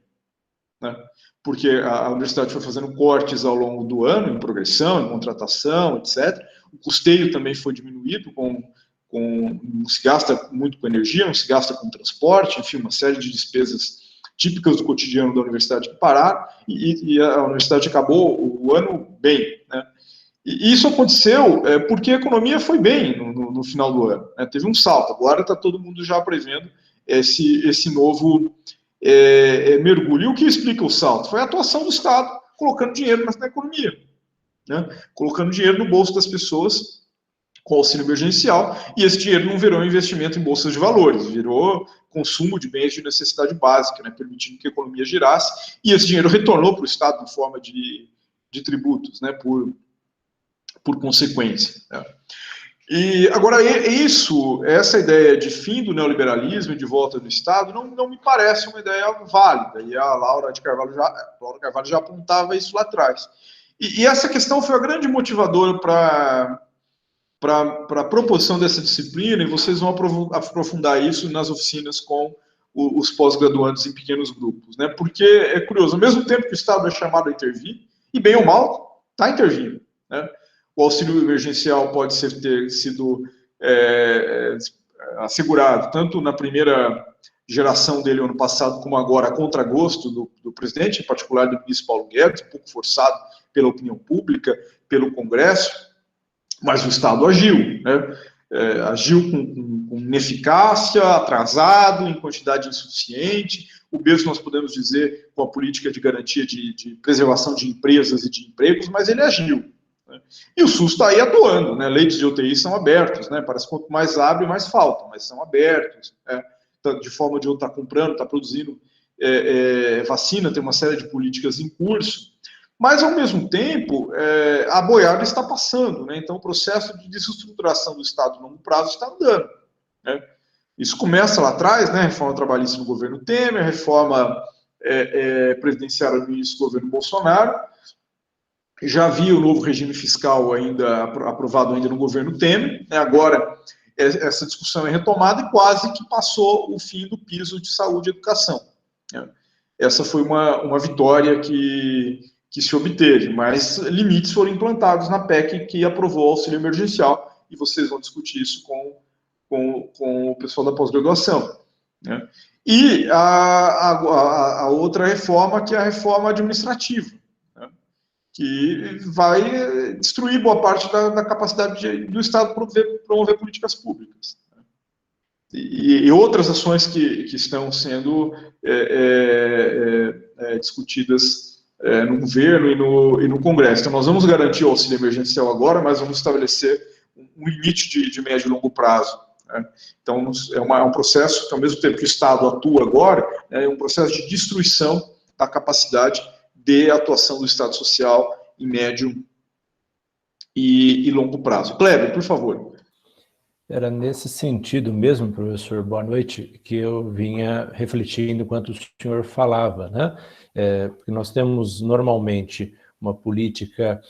né? Porque a universidade foi fazendo cortes ao longo do ano, em progressão, em contratação, etc. O custeio também foi diminuído, não se gasta muito com energia, não se gasta com transporte, enfim, uma série de despesas típicas do cotidiano da universidade que pararam, e a universidade acabou o ano bem, né? E isso aconteceu porque a economia foi bem no final do ano, né? Teve um salto, agora está todo mundo já prevendo esse novo mergulho. E o que explica o salto? Foi a atuação do Estado colocando dinheiro na economia, né? Colocando dinheiro no bolso das pessoas com auxílio emergencial, e esse dinheiro não virou investimento em bolsas de valores, virou consumo de bens de necessidade básica, né, permitindo que a economia girasse, e esse dinheiro retornou para o Estado em forma de tributos, né, por consequência. Né. E agora, essa ideia de fim do neoliberalismo e de volta do Estado não me parece uma ideia válida, e a Laura Carvalho já apontava isso lá atrás. E essa questão foi a grande motivadora para a proposição dessa disciplina, e vocês vão aprofundar isso nas oficinas com os pós-graduandos em pequenos grupos, né? Porque é curioso, ao mesmo tempo que o Estado é chamado a intervir, e bem ou mal, está intervindo, né? O auxílio emergencial pode ter sido assegurado, tanto na primeira geração dele ano passado, como agora, a contragosto do presidente, em particular do ministro Paulo Guedes, um pouco forçado pela opinião pública, pelo Congresso, mas o Estado agiu, né? Agiu com ineficácia, atrasado, em quantidade insuficiente, o mesmo nós podemos dizer com a política de garantia de preservação de empresas e de empregos, mas ele agiu. Né? E o SUS está aí atuando, né? Leitos de UTI são abertos, né? Parece que quanto mais abre, mais falta, mas são abertos, né? De forma ou de outra está comprando, está produzindo vacina, tem uma série de políticas em curso. Mas, ao mesmo tempo, a boiada está passando, né? Então o processo de desestruturação do Estado no longo prazo está andando, né? Isso começa lá atrás, né? Reforma trabalhista no governo Temer, reforma previdenciária no início do governo Bolsonaro. Já havia o novo regime fiscal ainda aprovado ainda no governo Temer, né? Agora essa discussão é retomada e quase que passou o fim do piso de saúde e educação, né? Essa foi uma vitória que se obteve, mas limites foram implantados na PEC que aprovou o auxílio emergencial, e vocês vão discutir isso com o pessoal da pós-graduação, né? E a outra reforma, que é a reforma administrativa, né? Que vai destruir boa parte da capacidade do Estado promover políticas públicas. E outras ações que estão sendo discutidas no governo e no Congresso. Então, nós vamos garantir o auxílio emergencial agora, mas vamos estabelecer um limite de médio e longo prazo, né? Então, é um processo que, ao mesmo tempo que o Estado atua agora, é um processo de destruição da capacidade de atuação do Estado social em médio e longo prazo. Kleber, por favor. Era nesse sentido mesmo, professor, boa noite, que eu vinha refletindo enquanto o senhor falava, né? Porque nós temos normalmente uma política,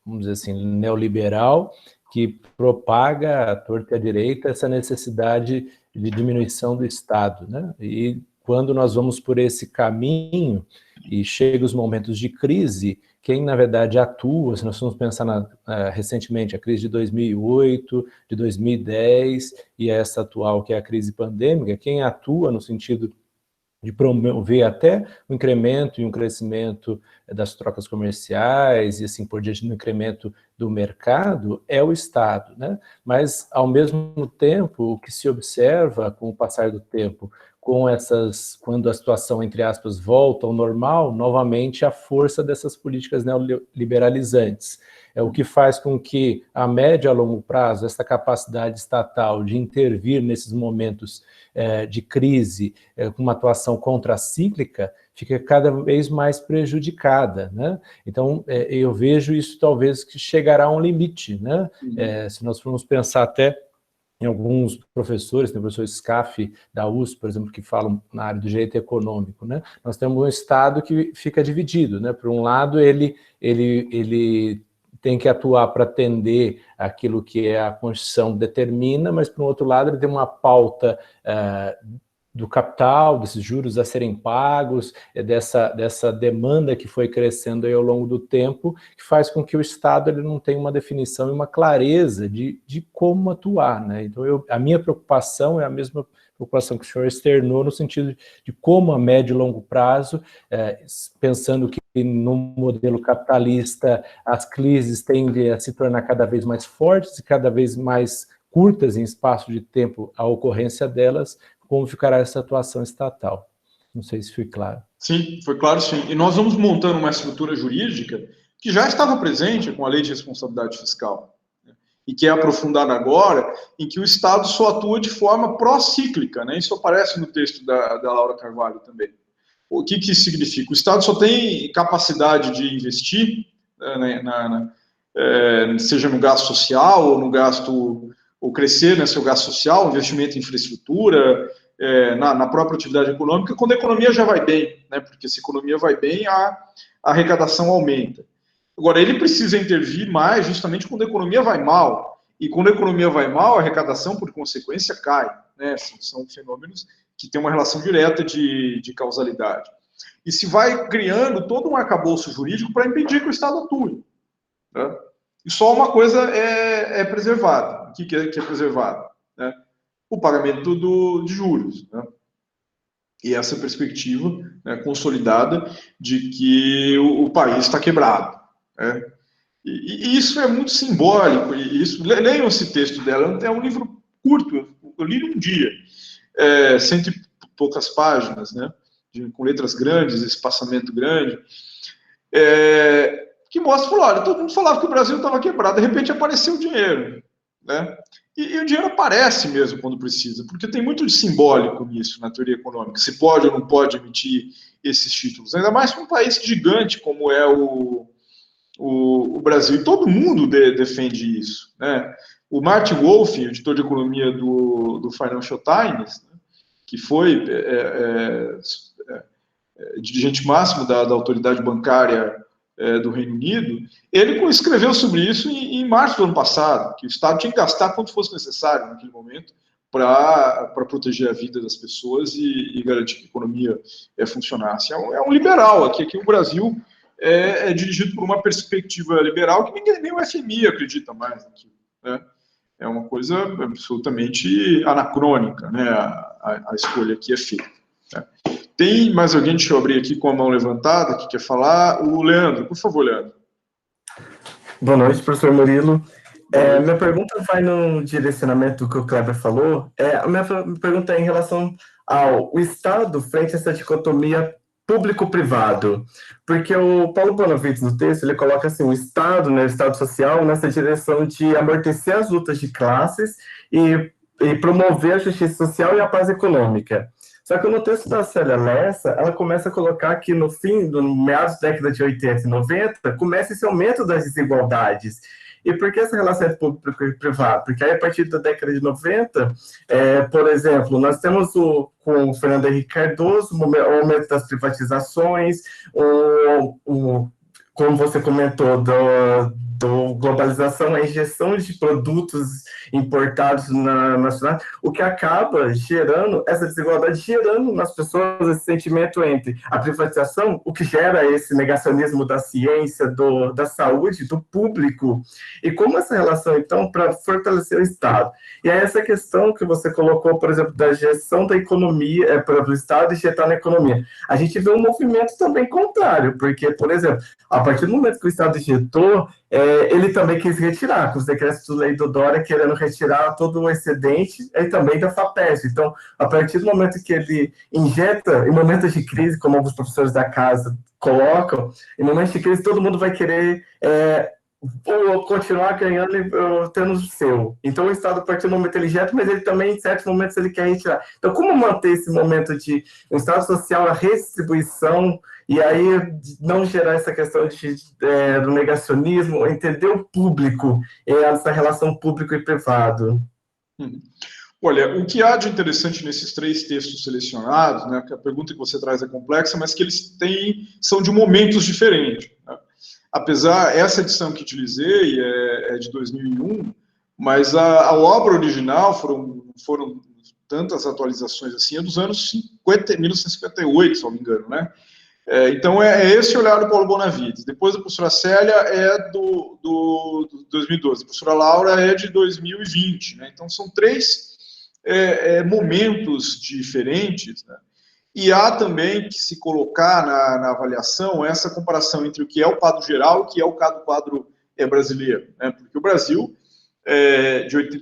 vamos dizer assim, neoliberal, que propaga à torta e à direita essa necessidade de diminuição do Estado, né? E quando nós vamos por esse caminho e chegam os momentos de crise, quem, na verdade, atua, se nós formos pensar recentemente, a crise de 2008, de 2010, e essa atual, que é a crise pandêmica, quem atua no sentido de promover até um incremento e um crescimento das trocas comerciais, e assim por diante, no incremento do mercado, é o Estado, né? Mas, ao mesmo tempo, o que se observa com o passar do tempo, quando a situação, entre aspas, volta ao normal, novamente a força dessas políticas neoliberalizantes. É o que faz com que, a médio e a longo prazo, essa capacidade estatal de intervir nesses momentos de crise, com uma atuação contracíclica, fica cada vez mais prejudicada, né? Então, eu vejo isso talvez que chegará a um limite, né? Se nós formos pensar até em alguns professores, tem o professor Scaff da USP, por exemplo, que falam na área do direito econômico, né? Nós temos um Estado que fica dividido, né? Por um lado, ele tem que atuar para atender aquilo que a Constituição determina, mas, por um outro lado, ele tem uma pauta do capital, desses juros a serem pagos, dessa demanda que foi crescendo aí ao longo do tempo, que faz com que o Estado ele não tenha uma definição e uma clareza de como atuar, né? Então, a minha preocupação é a mesma preocupação que o senhor externou no sentido de como a médio e longo prazo, pensando que no modelo capitalista as crises tendem a se tornar cada vez mais fortes e cada vez mais curtas em espaço de tempo a ocorrência delas, como ficará essa atuação estatal. Não sei se foi claro. Sim, foi claro, sim. E nós vamos montando uma estrutura jurídica que já estava presente com a Lei de Responsabilidade Fiscal, né, e que é aprofundada agora, em que o Estado só atua de forma pró-cíclica, né? Isso aparece no texto da Laura Carvalho também. O que isso significa? O Estado só tem capacidade de investir, seja no gasto social ou no gasto, ou crescer, né, seu gasto social, investimento em infraestrutura, na própria atividade econômica, quando a economia já vai bem, né, porque se a economia vai bem, a arrecadação aumenta. Agora, ele precisa intervir mais justamente quando a economia vai mal, e quando a economia vai mal, a arrecadação, por consequência, cai, né, são fenômenos que têm uma relação direta de causalidade. E se vai criando todo um arcabouço jurídico para impedir que o Estado atue, né? E só uma coisa é preservada. O que é preservado? Né? O pagamento de juros, né? E essa perspectiva, né, consolidada de que o país está quebrado, né? E isso é muito simbólico. Leiam esse texto dela. É um livro curto, eu li num dia, 100 e poucas páginas, né? Com letras grandes, espaçamento grande, que mostra, olha, todo mundo falava que o Brasil estava quebrado, de repente apareceu o dinheiro, né? E o dinheiro aparece mesmo quando precisa, porque tem muito de simbólico nisso, na teoria econômica, se pode ou não pode emitir esses títulos, ainda mais para um país gigante como é o Brasil, e todo mundo defende isso, né? O Martin Wolf, editor de economia do Financial Times, né, que foi dirigente máximo da autoridade bancária do Reino Unido, ele escreveu sobre isso em março do ano passado, que o Estado tinha que gastar quanto fosse necessário naquele momento para proteger a vida das pessoas e garantir que a economia funcionasse. É um liberal aqui o Brasil é dirigido por uma perspectiva liberal que nem o FMI acredita mais naquilo, né? É uma coisa absolutamente anacrônica, né? A escolha que é feita, né? Tem mais alguém? Deixa eu abrir aqui com a mão levantada que quer falar. O Leandro, por favor, Leandro. Boa noite, professor Murilo. Minha pergunta vai no direcionamento do que o Kleber falou. A minha pergunta é em relação ao Estado frente a essa dicotomia público-privado. Porque o Paulo Bonavides, no texto, ele coloca assim, o Estado, né, o Estado social, nessa direção de amortecer as lutas de classes e promover a justiça social e a paz econômica. Só que no texto da Célia Lessa, ela começa a colocar que no meados da década de 80 e 90, começa esse aumento das desigualdades. E por que essa relação entre público e privado? Porque aí, a partir da década de 90, por exemplo, nós temos com o Fernando Henrique Cardoso, o aumento das privatizações, como você comentou, do globalização, a injeção de produtos importados nacional, o que acaba gerando essa desigualdade, gerando nas pessoas esse sentimento entre a privatização, o que gera esse negacionismo da ciência, da saúde, do público, e como essa relação, então, para fortalecer o Estado. E aí essa questão que você colocou, por exemplo, da gestão da economia, para o Estado injetar na economia. A gente vê um movimento também contrário, porque, por exemplo, a partir do momento que o Estado injetou, ele também quis retirar, com os decretos de lei do Dória, querendo retirar todo o excedente, e também da FAPESP. Então, a partir do momento que ele injeta, em momentos de crise, como alguns professores da casa colocam, em momentos de crise, todo mundo vai querer continuar ganhando e tendo o seu. Então, o Estado, a partir do momento, ele injeta, mas ele também, em certos momentos, ele quer retirar. Então, como manter esse momento de um Estado social, a redistribuição, e aí não gerar essa questão do negacionismo, entender o público, essa relação público e privado? Olha, o que há de interessante nesses três textos selecionados, né, que a pergunta que você traz é complexa, mas que eles são de momentos diferentes, né? Apesar, essa edição que utilizei é de 2001, mas a obra original foram tantas atualizações assim, é dos anos 1958, se não me engano, né? Então, esse olhar do Paulo Bonavides. Depois, a professora Célia é do 2012. A professora Laura é de 2020. Né? Então, são três momentos diferentes, né? E há também que se colocar na avaliação essa comparação entre o que é o quadro geral e o que é o quadro brasileiro, né? Porque o Brasil,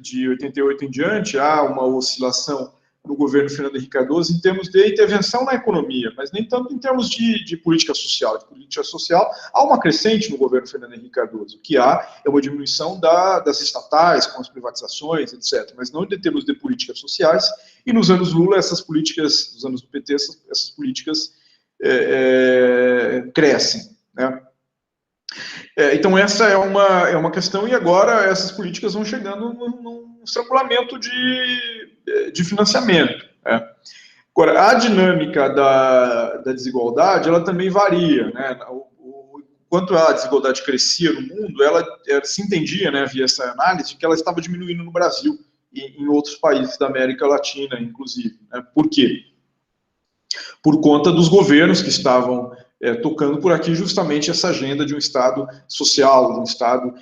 de 88 em diante, há uma oscilação no governo Fernando Henrique Cardoso em termos de intervenção na economia, mas nem tanto em termos de política social. De política social, há uma crescente no governo Fernando Henrique Cardoso. O que há é uma diminuição das estatais, com as privatizações, etc., mas não em termos de políticas sociais. E nos anos Lula, essas políticas, nos anos do PT, essas políticas crescem, né? Então, essa é uma questão, e agora essas políticas vão chegando num estrangulamento de financiamento, né? Agora, a dinâmica da desigualdade, ela também varia, né? Quanto a desigualdade crescia no mundo, ela se entendia, né, via essa análise, que ela estava diminuindo no Brasil e em outros países da América Latina, inclusive, né? Por quê? Por conta dos governos que estavam tocando por aqui justamente essa agenda de um Estado social, de um Estado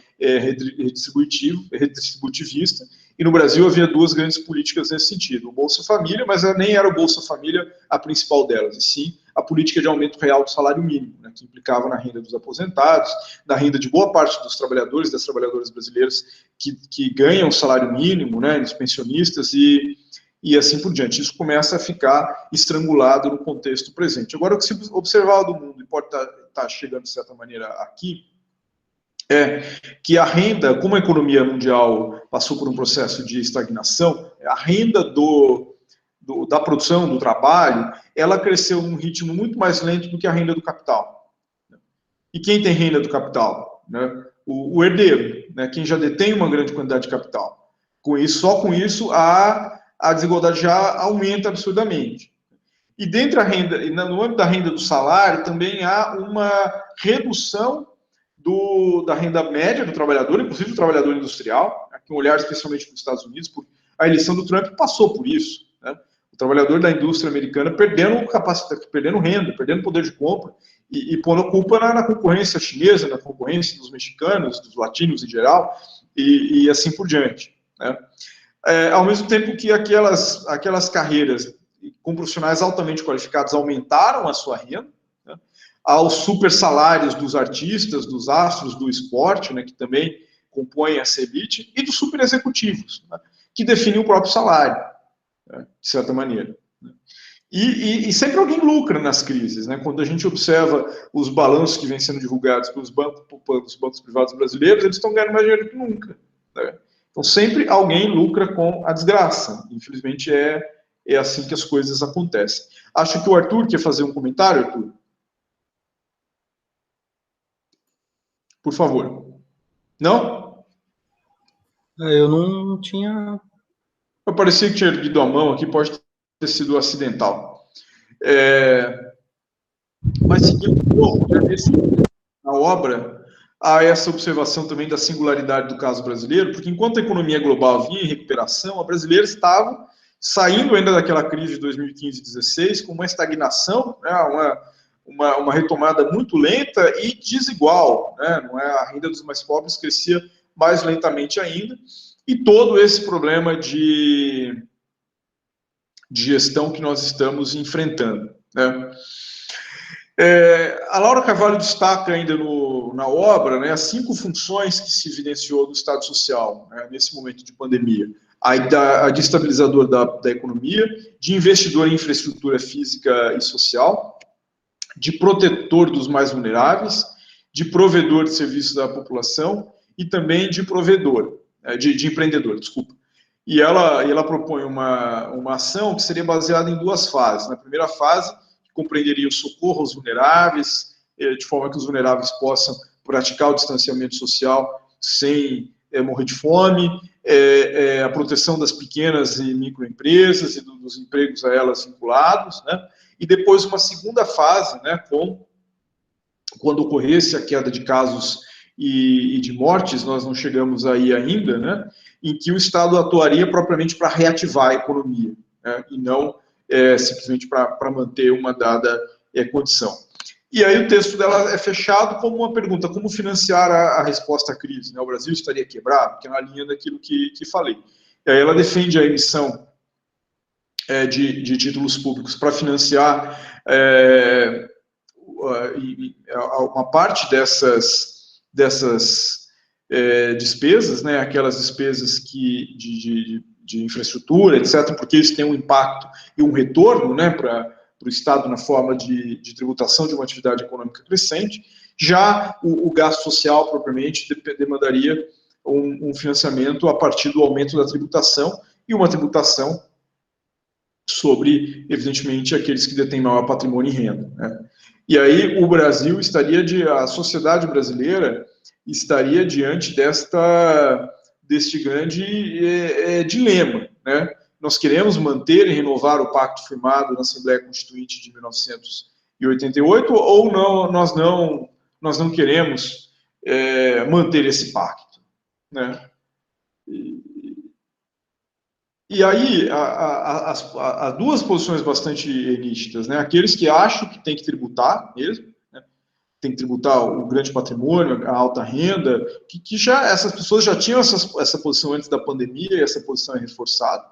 redistributivista, e no Brasil havia duas grandes políticas nesse sentido, o Bolsa Família, mas nem era o Bolsa Família a principal delas, e sim a política de aumento real do salário mínimo, né, que implicava na renda dos aposentados, na renda de boa parte dos trabalhadores, das trabalhadoras brasileiras que ganham o salário mínimo, né, dos pensionistas e assim por diante. Isso começa a ficar estrangulado no contexto presente. Agora, o que se observar do mundo, e pode estar chegando de certa maneira aqui, é que a renda, como a economia mundial passou por um processo de estagnação, a renda da produção, do trabalho, ela cresceu num ritmo muito mais lento do que a renda do capital. E quem tem renda do capital? Né? O herdeiro, né? Quem já detém uma grande quantidade de capital. Só com isso, a desigualdade já aumenta absurdamente. E dentro da renda, no âmbito da renda do salário, também há uma redução da renda média do trabalhador, inclusive do trabalhador industrial, aqui um olhar especialmente para os Estados Unidos, porque a eleição do Trump passou por isso, né? O trabalhador da indústria americana perdendo capacidade, perdendo renda, perdendo poder de compra, e pondo a culpa na concorrência chinesa, na concorrência dos mexicanos, dos latinos em geral, e assim por diante, né? Ao mesmo tempo que aquelas carreiras com profissionais altamente qualificados aumentaram a sua renda, né, aos super salários dos artistas, dos astros do esporte, né, que também compõem essa elite, e dos super executivos, né, que definem o próprio salário, né, de certa maneira. E sempre alguém lucra nas crises, né? Quando a gente observa os balanços que vêm sendo divulgados pelos bancos privados brasileiros, eles estão ganhando mais dinheiro que nunca, né? Então, sempre alguém lucra com a desgraça. Infelizmente, é assim que as coisas acontecem. Acho que o Arthur quer fazer um comentário, Arthur. Por favor. Não? Eu não tinha... Eu parecia que tinha erguido a mão aqui, pode ter sido acidental. Mas, seguindo um pouco, na obra, há essa observação também da singularidade do caso brasileiro, porque enquanto a economia global vinha em recuperação, a brasileira estava saindo ainda daquela crise de 2015 e 2016 com uma estagnação, né, uma retomada muito lenta e desigual, né, não é? A renda dos mais pobres crescia mais lentamente ainda, e todo esse problema de gestão que nós estamos enfrentando, né? A Laura Carvalho destaca ainda na obra, né, as 5 funções que se evidenciou do Estado Social, né, nesse momento de pandemia. A de estabilizador da economia, de investidor em infraestrutura física e social, de protetor dos mais vulneráveis, de provedor de serviços da população e também de provedor, de empreendedor, desculpa. E ela propõe uma ação que seria baseada em 2 fases. Na primeira fase, compreenderia o socorro aos vulneráveis, de forma que os vulneráveis possam praticar o distanciamento social sem morrer de fome, a proteção das pequenas e microempresas e dos empregos a elas vinculados, né? E depois uma segunda fase, né, quando ocorresse a queda de casos e de mortes, nós não chegamos aí ainda, né, em que o Estado atuaria propriamente para reativar a economia, né, e não simplesmente para manter uma dada condição. E aí o texto dela é fechado como uma pergunta: como financiar a resposta à crise? Né? O Brasil estaria quebrado? Que é na linha daquilo que falei. E aí ela defende a emissão de títulos públicos para financiar uma parte dessas despesas, né, aquelas despesas de infraestrutura, etc., porque isso tem um impacto e um retorno, né, para o Estado na forma de tributação de uma atividade econômica crescente. Já o gasto social, propriamente, demandaria um financiamento a partir do aumento da tributação, e uma tributação sobre, evidentemente, aqueles que detêm maior patrimônio e renda, né? E aí o Brasil a sociedade brasileira estaria diante deste grande dilema, né? Nós queremos manter e renovar o pacto firmado na Assembleia Constituinte de 1988, ou não, nós não queremos manter esse pacto, né? E aí, há duas posições bastante nítidas, né? Aqueles que acham que tem que tributar mesmo, né? Tem que tributar o grande patrimônio, a alta renda, que essas pessoas já tinham essa posição antes da pandemia, e essa posição é reforçada.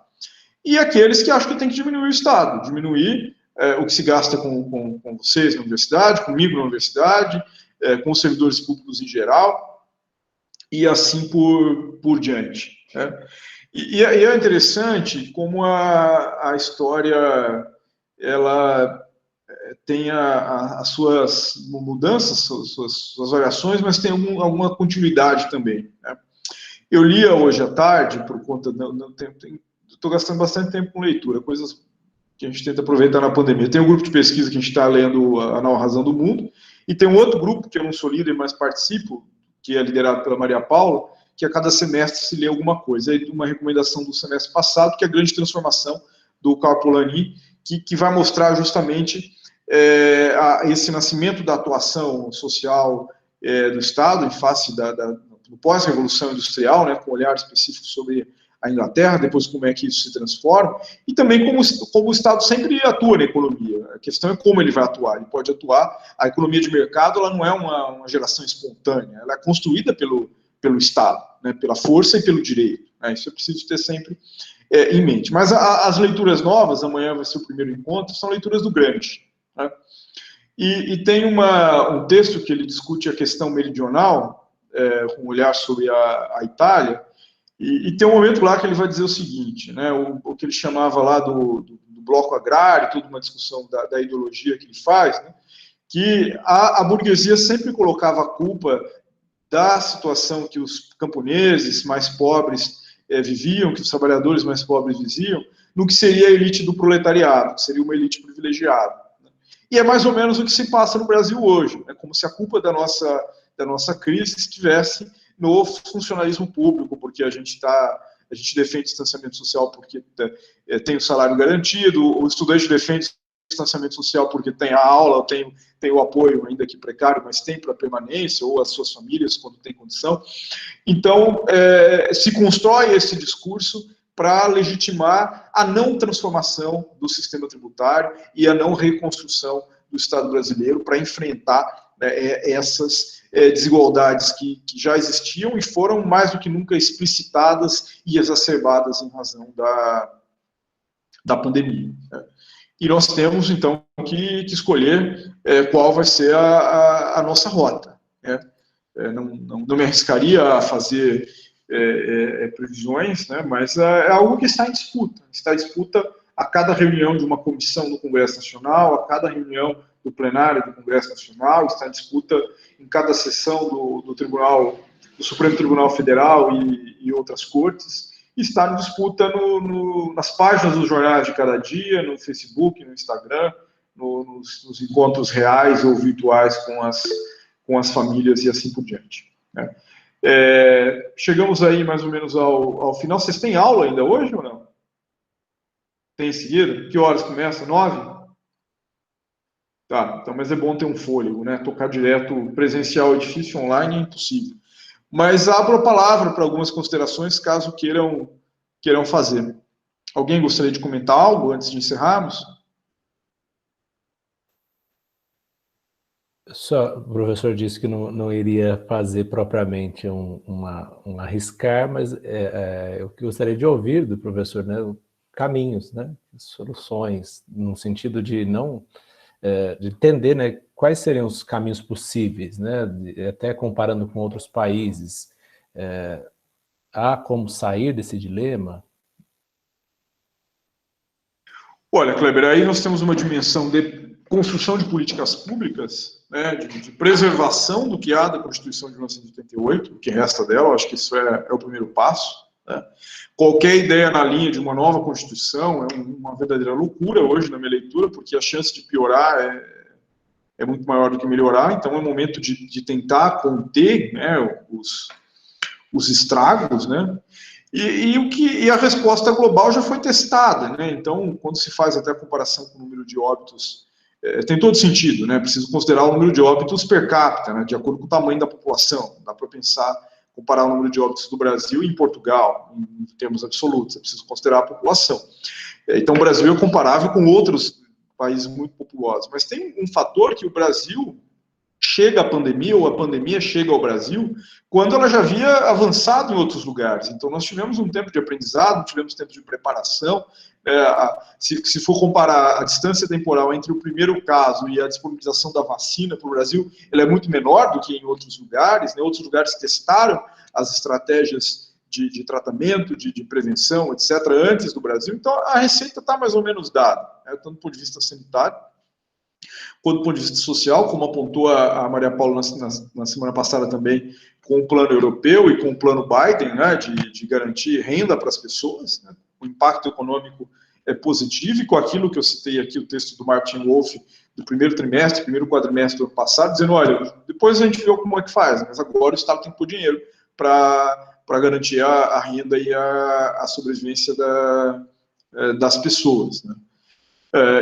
E aqueles que acham que tem que diminuir o Estado, diminuir o que se gasta com vocês na universidade, comigo na universidade, com os servidores públicos em geral, e assim por diante, né? E é interessante como a história ela tem as suas mudanças, suas variações, mas tem alguma continuidade também, né? Eu lia hoje à tarde, por conta estou gastando bastante tempo com leitura, coisas que a gente tenta aproveitar na pandemia. Tem um grupo de pesquisa que a gente está lendo A Nova Razão do Mundo, e tem um outro grupo que eu não sou líder, mas participo, que é liderado pela Maria Paula, que a cada semestre se lê alguma coisa. Aí uma recomendação do semestre passado, que é a grande transformação do Karl Polanyi, que vai mostrar justamente esse nascimento da atuação social do Estado em face do pós-revolução industrial, né, com um olhar específico sobre a Inglaterra, depois como é que isso se transforma, e também como o Estado sempre atua na economia. A questão é como ele vai atuar. Ele pode atuar, a economia de mercado ela não é uma geração espontânea, ela é construída pelo Estado, né, pela força e pelo direito, né? Isso é preciso ter sempre em mente. Mas as leituras novas, amanhã vai ser o primeiro encontro, são leituras do Gramsci, né? E tem um texto que ele discute a questão meridional, com um olhar sobre a Itália, e tem um momento lá que ele vai dizer o seguinte, né, o que ele chamava lá do bloco agrário, toda uma discussão da ideologia que ele faz, né, que a burguesia sempre colocava a culpa da situação que os camponeses mais pobres viviam, que os trabalhadores mais pobres viviam, no que seria a elite do proletariado, que seria uma elite privilegiada, né? E é mais ou menos o que se passa no Brasil hoje, né? Como se a culpa da nossa crise estivesse no funcionalismo público, porque a gente defende distanciamento social porque tem o salário garantido, o estudante defende distanciamento social porque tem a aula, tem o apoio, ainda que precário, mas tem para permanência, ou as suas famílias, quando tem condição. Então, se constrói esse discurso para legitimar a não transformação do sistema tributário e a não reconstrução do Estado brasileiro para enfrentar, né, essas desigualdades que já existiam e foram mais do que nunca explicitadas e exacerbadas em razão da pandemia, né? E nós temos, então, que escolher qual vai ser a nossa rota, né? Não me arriscaria a fazer previsões, né? Mas é algo que está em disputa. Está em disputa a cada reunião de uma comissão do Congresso Nacional, a cada reunião do plenário do Congresso Nacional, está em disputa em cada sessão do Supremo Tribunal Federal e outras cortes. Está em disputa nas páginas dos jornais de cada dia, no Facebook, no Instagram, nos encontros reais ou virtuais com as famílias e assim por diante, né? Chegamos aí mais ou menos ao final. Vocês têm aula ainda hoje ou não? Tem em seguida? Que horas começa? 9? Tá, então, mas é bom ter um fôlego, né? Tocar direto presencial é difícil, online é impossível. Mas abro a palavra para algumas considerações, caso queiram fazer. Alguém gostaria de comentar algo antes de encerrarmos? Só, o professor disse que não iria fazer propriamente um arriscar, mas eu gostaria de ouvir do professor, né? caminhos, né, soluções, no sentido de não, de entender, né, quais seriam os caminhos possíveis, né, até comparando com outros países. Há como sair desse dilema? Olha, Kleber, aí nós temos uma dimensão de construção de políticas públicas, né, de preservação do que há da Constituição de 1988, o que resta dela, acho que isso é o primeiro passo. Né? Qualquer ideia na linha de uma nova Constituição é uma verdadeira loucura hoje na minha leitura, porque a chance de piorar é muito maior do que melhorar, então é o momento de tentar conter, né, os estragos, né? E a resposta global já foi testada, né? Então, quando se faz até a comparação com o número de óbitos, tem todo sentido, né? Preciso considerar o número de óbitos per capita, né? De acordo com o tamanho da população. Não dá para pensar, comparar o número de óbitos do Brasil e em Portugal, em termos absolutos. É preciso considerar a população. Então, o Brasil é comparável com outros países muito populosos. Mas tem um fator que o Brasil chega à pandemia, ou a pandemia chega ao Brasil, quando ela já havia avançado em outros lugares. Então, nós tivemos um tempo de aprendizado, tivemos tempo de preparação. Se for comparar a distância temporal entre o primeiro caso e a disponibilização da vacina para o Brasil, ela é muito menor do que em outros lugares. Né? Outros lugares testaram as estratégias de tratamento, de prevenção, etc., antes do Brasil. Então, a receita está mais ou menos dada, né? Tanto do ponto de vista sanitário, quanto do ponto de vista social, como apontou a Maria Paula na semana passada também, com o plano europeu e com o plano Biden, né, de garantir renda para as pessoas. Né? O impacto econômico é positivo, e com aquilo que eu citei aqui, o texto do Martin Wolf, do primeiro trimestre, primeiro quadrimestre do ano passado, dizendo, olha, depois a gente vê como é que faz, mas agora o Estado tem que pôr dinheiro para garantir a renda e a sobrevivência das pessoas, né?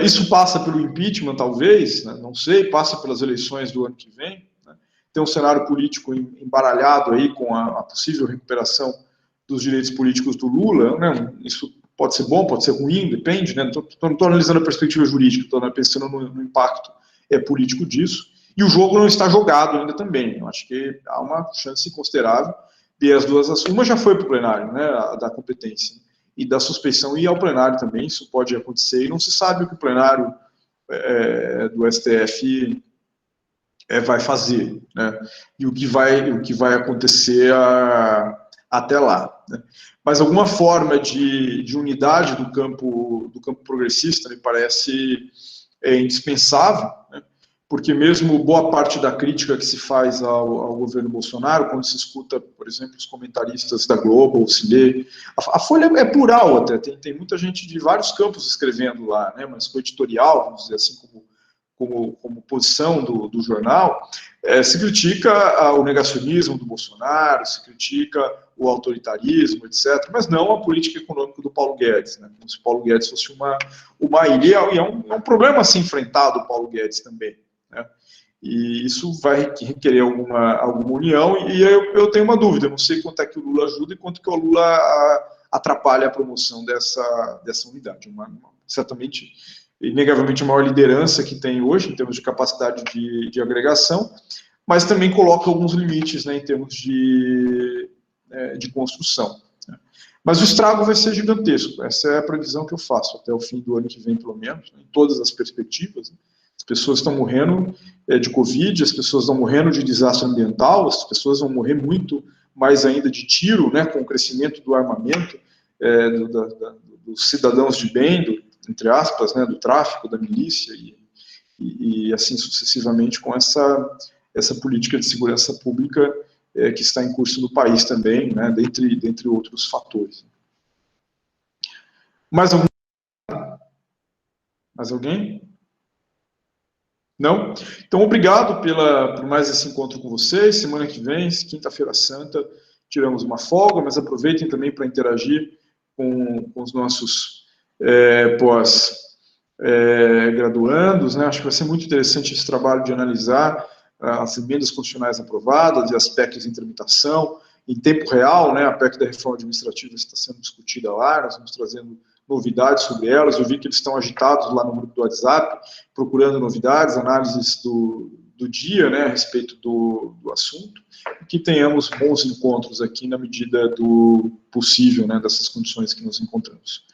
Isso passa pelo impeachment, talvez, né? Não sei, passa pelas eleições do ano que vem. Né? Tem um cenário político embaralhado aí com a possível recuperação dos direitos políticos do Lula. Né? Isso pode ser bom, pode ser ruim, depende. Né? Não estou analisando a perspectiva jurídica, estou pensando no impacto político disso. E o jogo não está jogado ainda também. Eu acho que há uma chance considerável de as duas. Uma já foi para o plenário, né, da competência, e da suspeição ir ao plenário também, isso pode acontecer, e não se sabe o que o plenário do STF vai fazer, né, e o que vai acontecer até lá. Né. Mas alguma forma de unidade do campo progressista me parece indispensável, né, porque mesmo boa parte da crítica que se faz ao governo Bolsonaro, quando se escuta, por exemplo, os comentaristas da Globo, ou se lê, a Folha é plural até, tem muita gente de vários campos escrevendo lá, né, mas com editorial, vamos dizer assim, como posição do jornal, se critica o negacionismo do Bolsonaro, se critica o autoritarismo, etc., mas não a política econômica do Paulo Guedes, né, como se Paulo Guedes fosse uma ilha, e é um problema a ser enfrentado, o Paulo Guedes também. Né? E isso vai requerer alguma união, e eu tenho uma dúvida, eu não sei quanto é que o Lula ajuda e quanto que o Lula atrapalha a promoção dessa unidade. Certamente, inegavelmente, a maior liderança que tem hoje, em termos de capacidade de agregação, mas também coloca alguns limites, né, em termos de construção. Né? Mas o estrago vai ser gigantesco, essa é a previsão que eu faço, até o fim do ano que vem, pelo menos, né, em todas as perspectivas. Né? As pessoas estão morrendo de Covid, as pessoas estão morrendo de desastre ambiental, as pessoas vão morrer muito mais ainda de tiro, né, com o crescimento do armamento, dos cidadãos de bem, entre aspas, né, do tráfico, da milícia, e assim sucessivamente, com essa política de segurança pública que está em curso no país também, né, dentre outros fatores. Mais alguém? Não? Então, obrigado por mais esse encontro com vocês. Semana que vem, quinta-feira santa, tiramos uma folga, mas aproveitem também para interagir com os nossos pós-graduandos. Né? Acho que vai ser muito interessante esse trabalho de analisar as emendas constitucionais aprovadas e as PECs em tramitação, em tempo real, né? A PEC da reforma administrativa está sendo discutida lá, nós estamos trazendo novidades sobre elas. Eu vi que eles estão agitados lá no grupo do WhatsApp, procurando novidades, análises do dia, né, a respeito do assunto, e que tenhamos bons encontros aqui na medida do possível, né, dessas condições que nos encontramos.